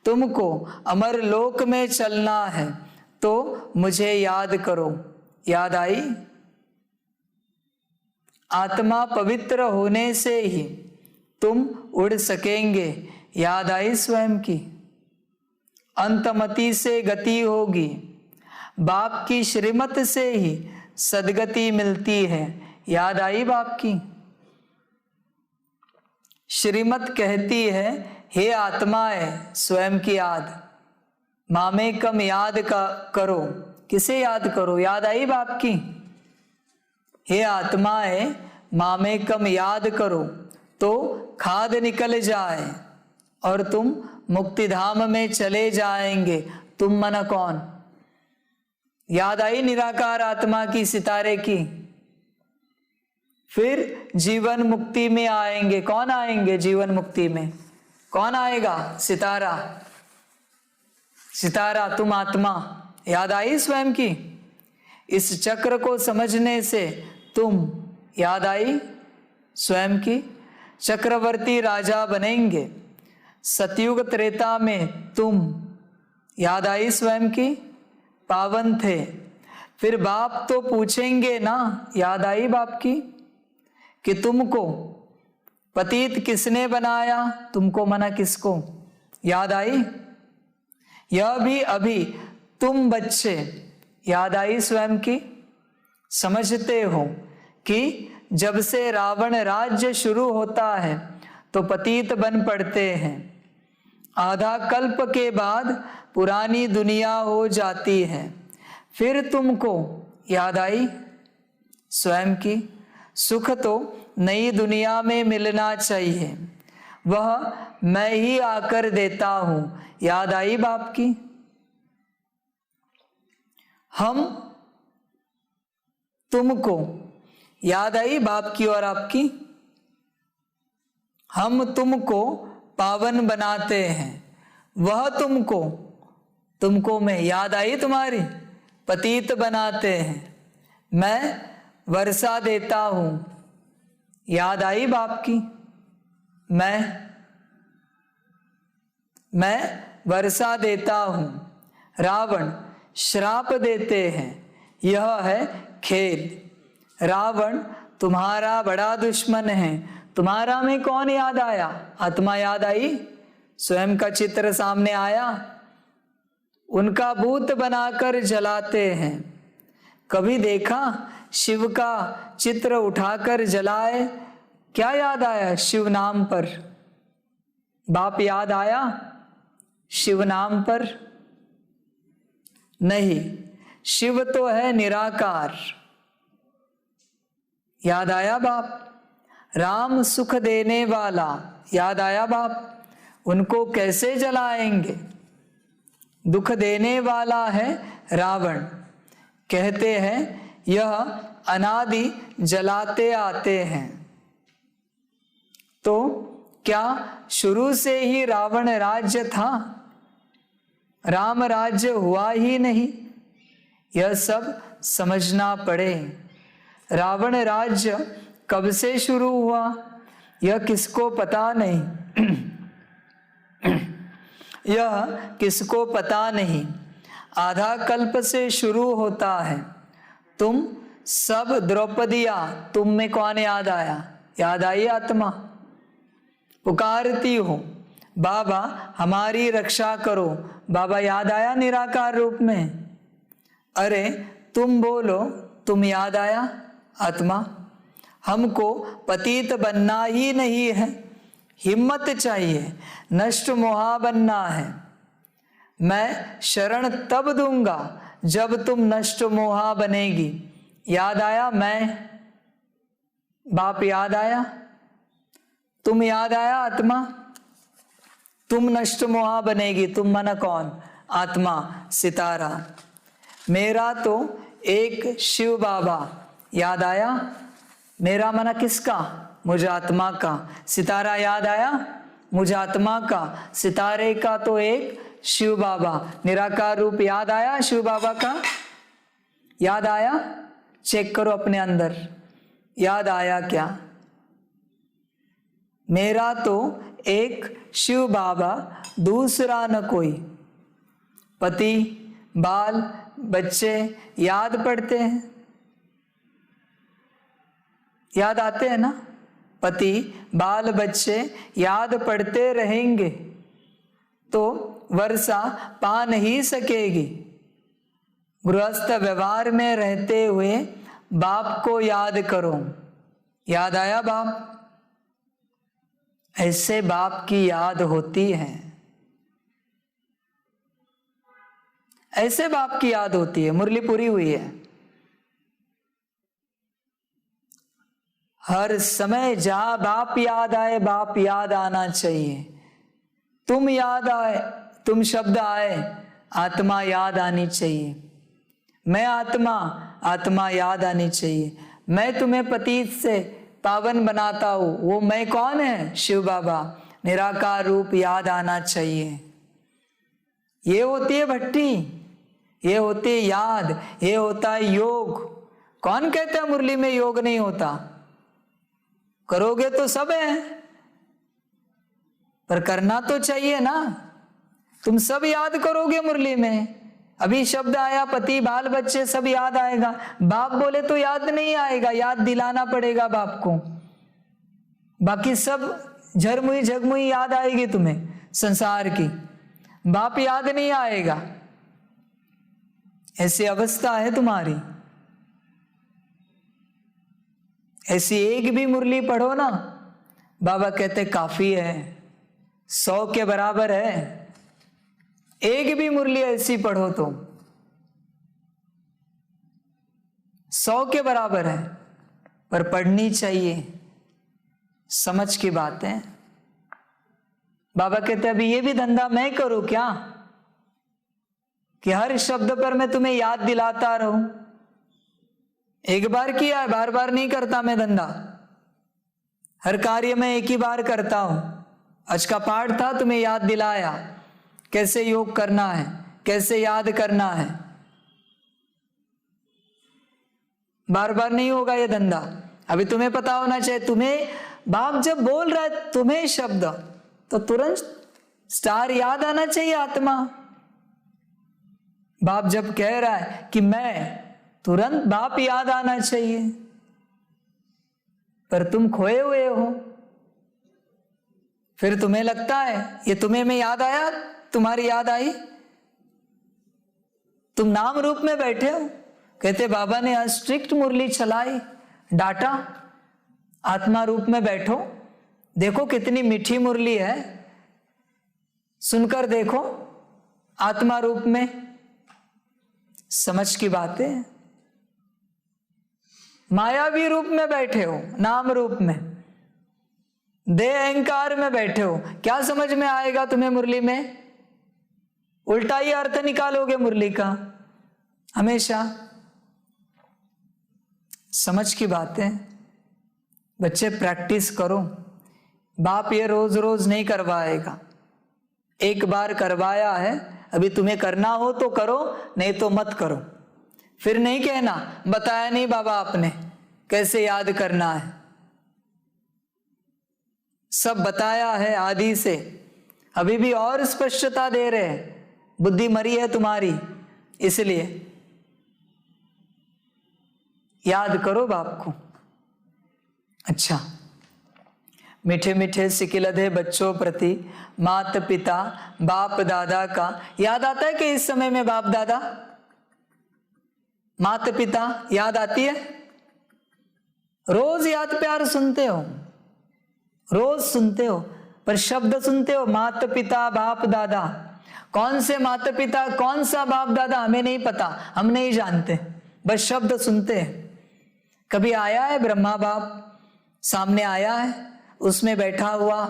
तुमको अमर लोक में चलना है तो मुझे याद करो, याद आई। आत्मा पवित्र होने से ही तुम उड़ सकेंगे, याद आई स्वयं की। अंतमति से गति होगी, बाप की श्रीमत से ही सदगति मिलती है, याद आई बाप की। श्रीमत कहती है हे आत्माएं स्वयं की याद, मामेकम याद का करो, किसे याद करो, याद आई बाप की। हे आत्माएं मामेकम याद करो तो खाद निकल जाए और तुम मुक्ति धाम में चले जाएंगे। तुम मना कौन, याद आई निराकार आत्मा की, सितारे की। फिर जीवन मुक्ति में आएंगे, कौन आएंगे जीवन मुक्ति में, कौन आएगा, सितारा, सितारा तुम आत्मा, याद आई स्वयं की। इस चक्र को समझने से तुम, याद आई स्वयं की, चक्रवर्ती राजा बनेंगे। सतयुग त्रेता में तुम, याद आई स्वयं की, पावन थे। फिर बाप तो पूछेंगे ना, याद आई बाप की, कि तुमको पतित किसने बनाया, तुमको मना किसको, याद आई। यह भी अभी तुम बच्चे, याद आई स्वयं की, समझते हो कि जब से रावण राज्य शुरू होता है तो पतित बन पड़ते हैं। आधा कल्प के बाद पुरानी दुनिया हो जाती है। फिर तुमको, याद आई स्वयं की, सुख तो नई दुनिया में मिलना चाहिए, वह मैं ही आकर देता हूं, याद आई बाप की। हम तुमको, याद आई बाप की और आपकी, हम तुमको पावन बनाते हैं, वह तुमको, तुमको मैं, याद आई तुम्हारी, पतित बनाते हैं। मैं वर्षा देता हूं, याद आई बाप की, मैं वर्षा देता हूं। रावण श्राप देते हैं, यह है खेल। रावण तुम्हारा बड़ा दुश्मन है। तुम्हारा में कौन याद आया, आत्मा याद आई, स्वयं का चित्र सामने आया। उनका भूत बनाकर जलाते हैं। कभी देखा शिव का चित्र उठाकर जलाए, क्या याद आया, शिव नाम पर, बाप याद आया शिव नाम पर, नहीं, शिव तो है निराकार, याद आया बाप। राम सुख देने वाला, याद आया बाप, उनको कैसे जलाएंगे, दुख देने वाला है रावण। कहते हैं यह अनादि जलाते आते हैं। तो क्या शुरू से ही रावण राज्य था? राम राज्य हुआ ही नहीं। यह सब समझना पड़े। रावण राज्य कब से शुरू हुआ यह किसको पता नहीं। यह किसको पता नहीं। आधा कल्प से शुरू होता है। तुम सब द्रौपदिया, तुम में कौन याद आया? याद आई आत्मा? पुकारती हो बाबा हमारी रक्षा करो। बाबा याद आया निराकार रूप में? अरे तुम बोलो, तुम याद आया आत्मा? हमको पतित बनना ही नहीं है, हिम्मत चाहिए, नष्ट मोहा बनना है। मैं शरण तब दूंगा जब तुम नष्ट मोहा बनेगी। याद आया मैं? बाप याद आया? तुम याद आया आत्मा? तुम नष्ट मोहा बनेगी। तुम मन कौन? आत्मा, सितारा। मेरा तो एक शिव बाबा। याद आया? मेरा मन किसका? मुझे आत्मा का। सितारा याद आया? मुझे आत्मा का। सितारे का तो एक शिव बाबा, निराकार रूप याद आया शिव बाबा का? याद आया? चेक करो अपने अंदर, याद आया क्या? मेरा तो एक शिव बाबा, दूसरा न कोई। पति, बाल, बच्चे याद पड़ते हैं, याद आते हैं ना? पति, बाल, बच्चे याद पड़ते रहेंगे तो वर्षा पा नहीं सकेगी। गृहस्थ व्यवहार में रहते हुए बाप को याद करो। याद आया बाप? ऐसे बाप की याद होती है, ऐसे बाप की याद होती है। मुरली पूरी हुई है। हर समय जहां बाप याद आए, बाप याद आना चाहिए। तुम याद आए, तुम शब्द आए, आत्मा याद आनी चाहिए। मैं आत्मा, आत्मा याद आनी चाहिए। मैं तुम्हें पतित से पावन बनाता हूं, वो मैं कौन है? शिव बाबा, निराकार रूप याद आना चाहिए। ये होती है भट्टी, ये होती है याद, ये होता है योग। कौन कहता है मुरली में योग नहीं होता? करोगे तो सब है, पर करना तो चाहिए ना। तुम सब याद करोगे मुरली में। अभी शब्द आया पति, बाल, बच्चे सब याद आएगा। बाप बोले तो याद नहीं आएगा, याद दिलाना पड़ेगा बाप को। बाकी सब झरमुई झगमुई याद आएगी तुम्हें संसार की, बाप याद नहीं आएगा। ऐसी अवस्था है तुम्हारी। ऐसी एक भी मुरली पढ़ो ना, बाबा कहते काफी है, 100 के बराबर है। एक भी मुरली ऐसी पढ़ो तो 100 के बराबर है, पर पढ़नी चाहिए। समझ की बात है। बाबा कहते अभी ये भी धंधा मैं करूं क्या, कि हर शब्द पर मैं तुम्हें याद दिलाता रहूं? एक बार किया है, बार बार नहीं करता मैं धंधा। हर कार्य में एक ही बार करता हूं। आज का पाठ था, तुम्हें याद दिलाया कैसे योग करना है, कैसे याद करना है। बार बार नहीं होगा ये धंधा। अभी तुम्हें पता होना चाहिए। तुम्हें बाप जब बोल रहा है तुम्हें शब्द, तो तुरंत स्टार याद आना चाहिए आत्मा। बाप जब कह रहा है कि मैं, तुरंत बाप याद आना चाहिए। पर तुम खोए हुए हो। फिर तुम्हें लगता है ये तुम्हें में याद आया, तुम्हारी याद आई। तुम नाम रूप में बैठे हो। कहते बाबा ने आज स्ट्रिक्ट मुरली चलाई, डांटा। आत्मा रूप में बैठो, देखो कितनी मीठी मुरली है, सुनकर देखो आत्मा रूप में। समझ की बातें। मायावी रूप में बैठे हो, नाम रूप में, देह अहंकार में बैठे हो। क्या समझ में आएगा तुम्हें मुरली में? उल्टा ही अर्थ निकालोगे मुरली का हमेशा। समझ की बात है। बच्चे प्रैक्टिस करो। बाप ये रोज रोज नहीं करवाएगा, एक बार करवाया है, अभी तुम्हें करना हो तो करो, नहीं तो मत करो। फिर नहीं कहना बताया नहीं बाबा आपने कैसे याद करना है, सब बताया है आदि से, अभी भी और स्पष्टता दे रहे हैं, बुद्धि मरी है तुम्हारी, इसलिए याद करो बाप को। अच्छा, मीठे मीठे सिकिलधे बच्चों प्रति माता पिता बाप दादा का याद आता है कि इस समय में बाप दादा माता पिता याद आती है? रोज याद प्यार सुनते हो, रोज सुनते हो, पर शब्द सुनते हो माता पिता बाप दादा। कौन से माता पिता कौन सा बाप दादा हमें नहीं पता, हम नहीं जानते, बस शब्द सुनते हैं। कभी आया है ब्रह्मा बाप सामने आया है, उसमें बैठा हुआ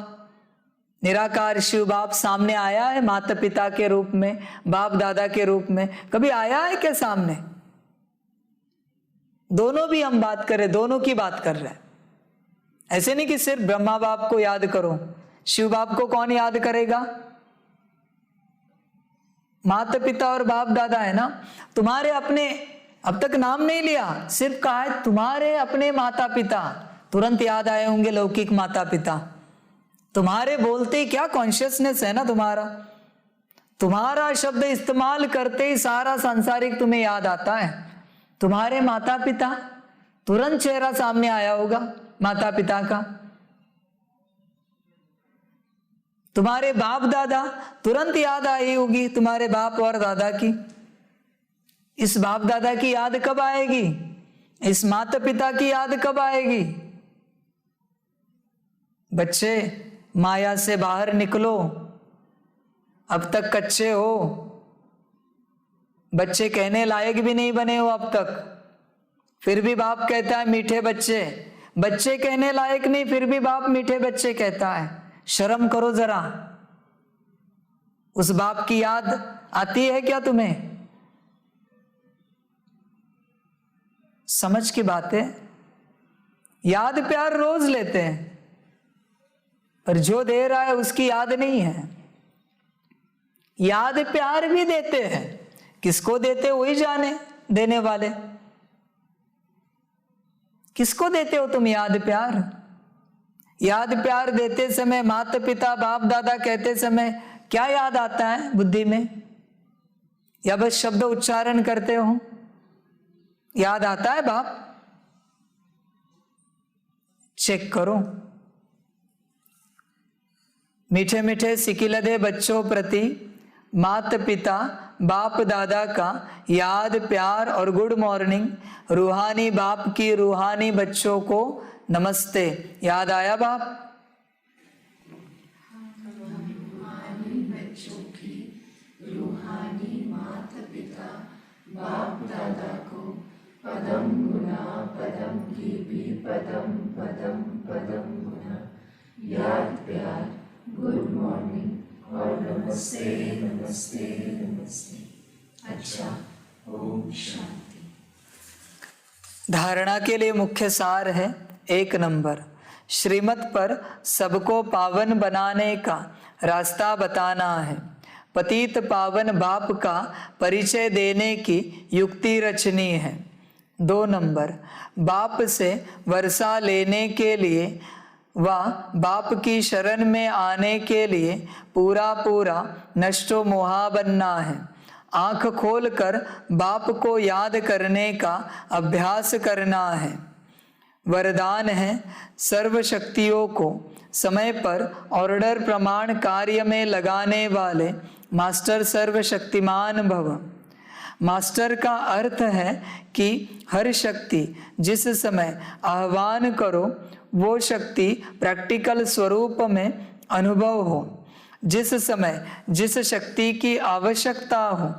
निराकार शिव बाप सामने आया है माता पिता के रूप में, बाप दादा के रूप में, कभी आया है क्या सामने? दोनों भी हम बात कर रहे, दोनों की बात कर रहे हैं। ऐसे नहीं कि सिर्फ ब्रह्मा बाप को याद करो, शिव बाप को कौन याद करेगा? माता पिता और बाप दादा है ना। तुम्हारे अपने, अब तक नाम नहीं लिया, सिर्फ कहा है तुम्हारे अपने माता पिता, तुरंत याद आए होंगे लौकिक माता पिता। तुम्हारे बोलते ही क्या कॉन्शियसनेस है ना तुम्हारा, तुम्हारा शब्द इस्तेमाल करते ही सारा सांसारिक तुम्हें याद आता है। तुम्हारे माता पिता, तुरंत चेहरा सामने आया होगा माता पिता का। तुम्हारे बाप दादा, तुरंत याद आई होगी तुम्हारे बाप और दादा की। इस बाप दादा की याद कब आएगी? इस माता पिता की याद कब आएगी? बच्चे माया से बाहर निकलो, अब तक कच्चे हो, बच्चे कहने लायक भी नहीं बने हो अब तक, फिर भी बाप कहता है मीठे बच्चे। बच्चे कहने लायक नहीं, फिर भी बाप मीठे बच्चे कहता है। शर्म करो जरा। उस बाप की याद आती है क्या तुम्हें? समझ की बात है। याद प्यार रोज लेते हैं, पर जो दे रहा है उसकी याद नहीं है। याद प्यार भी देते हैं, किसको देते वही जाने, देने वाले। किसको देते हो तुम याद प्यार? याद प्यार देते समय, माता पिता बाप दादा कहते समय क्या याद आता है बुद्धि में? या बस शब्द उच्चारण करते हो? याद आता है बाप? चेक करो। मीठे मीठे सिकिलधे बच्चों प्रति माता पिता बाप दादा का याद प्यार और गुड मॉर्निंग। रूहानी बाप की रूहानी बच्चों को नमस्ते। याद आया बाप? रूहानी बच्चों की रूहानी माता पिता बाप दादा को पदम गुना पदम की भी पदम पदम पदम गुना याद प्यार गुड मॉर्निंग और नमस्ते नमस्ते नमस्ते। अच्छा, ओम शांति। धारणा के लिए मुख्य सार है 1 नंबर, श्रीमत पर सबको पावन बनाने का रास्ता बताना है। पतित पावन बाप का परिचय देने की युक्ति रचनी है। 2 नंबर, बाप से वर्षा लेने के लिए व बाप की शरण में आने के लिए पूरा पूरा नष्टो मोहा बनना है। आंख खोलकर बाप को याद करने का अभ्यास करना है। वरदान है सर्व शक्तियों को समय पर ऑर्डर प्रमाण कार्य में लगाने वाले मास्टर सर्वशक्तिमान भव। मास्टर का अर्थ है कि हर शक्ति जिस समय आह्वान करो वो शक्ति प्रैक्टिकल स्वरूप में अनुभव हो। जिस समय जिस शक्ति की आवश्यकता हो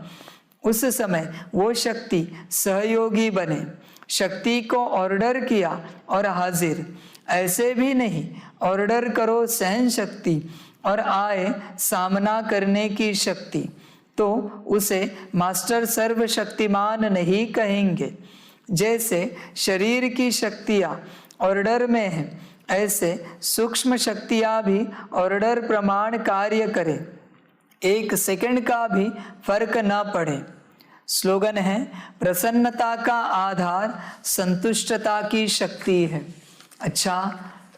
उस समय वो शक्ति सहयोगी बने। शक्ति को ऑर्डर किया और हाजिर, ऐसे भी नहीं ऑर्डर करो सहन शक्ति और आए सामना करने की शक्ति, तो उसे मास्टर सर्वशक्तिमान नहीं कहेंगे। जैसे शरीर की शक्तियाँ ऑर्डर में है ऐसे सूक्ष्म शक्तियां भी ऑर्डर प्रमाण कार्य करे, एक सेकंड का भी फर्क न पड़े। स्लोगन है, प्रसन्नता का आधार संतुष्टता की शक्ति है। अच्छा,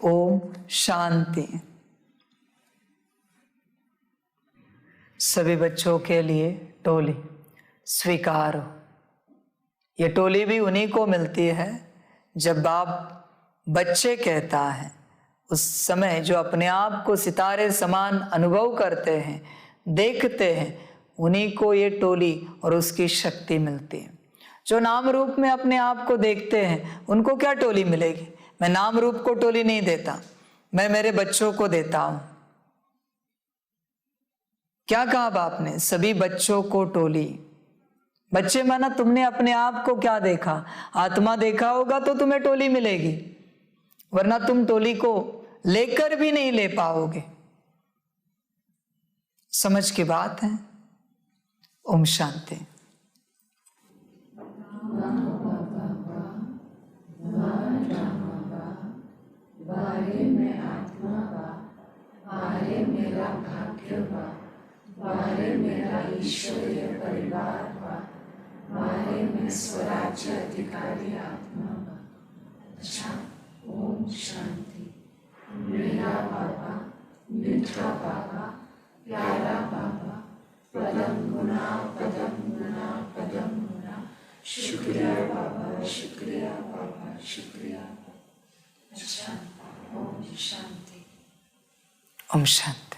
ओम शांति। सभी बच्चों के लिए टोली स्वीकार हो। ये टोली भी उन्हीं को मिलती है जब बाप बच्चे कहता है, उस समय जो अपने आप को सितारे समान अनुभव करते हैं, देखते हैं, उन्हीं को ये टोली और उसकी शक्ति मिलती है। जो नाम रूप में अपने आप को देखते हैं, उनको क्या टोली मिलेगी? मैं नाम रूप को टोली नहीं देता, मैं मेरे बच्चों को देता हूं। क्या कहा बाप ने? सभी बच्चों को टोली। बच्चे माना तुमने अपने आप को क्या देखा? आत्मा देखा होगा तो तुम्हें टोली मिलेगी, वरना तुम टोली को लेकर भी नहीं ले पाओगे। समझ की बात है। ओम शांति। बारे में आत्मा बा, बारे मेरा भाग्य बा, बारे मेरा ईश्वरीय परिवार बा, बारे में स्वराज्य अधिकारी आत्मा बा। अच्छा, ओम शांति। मेरा बाबा, मीठा बाबा, प्यारा बाबा, पदम गुना पदम गुना पदम गुना। शुक्रिया बाबा, शुक्रिया बाबा, शुक्रिया। अच्छा, ओम शांति। ओम शांति।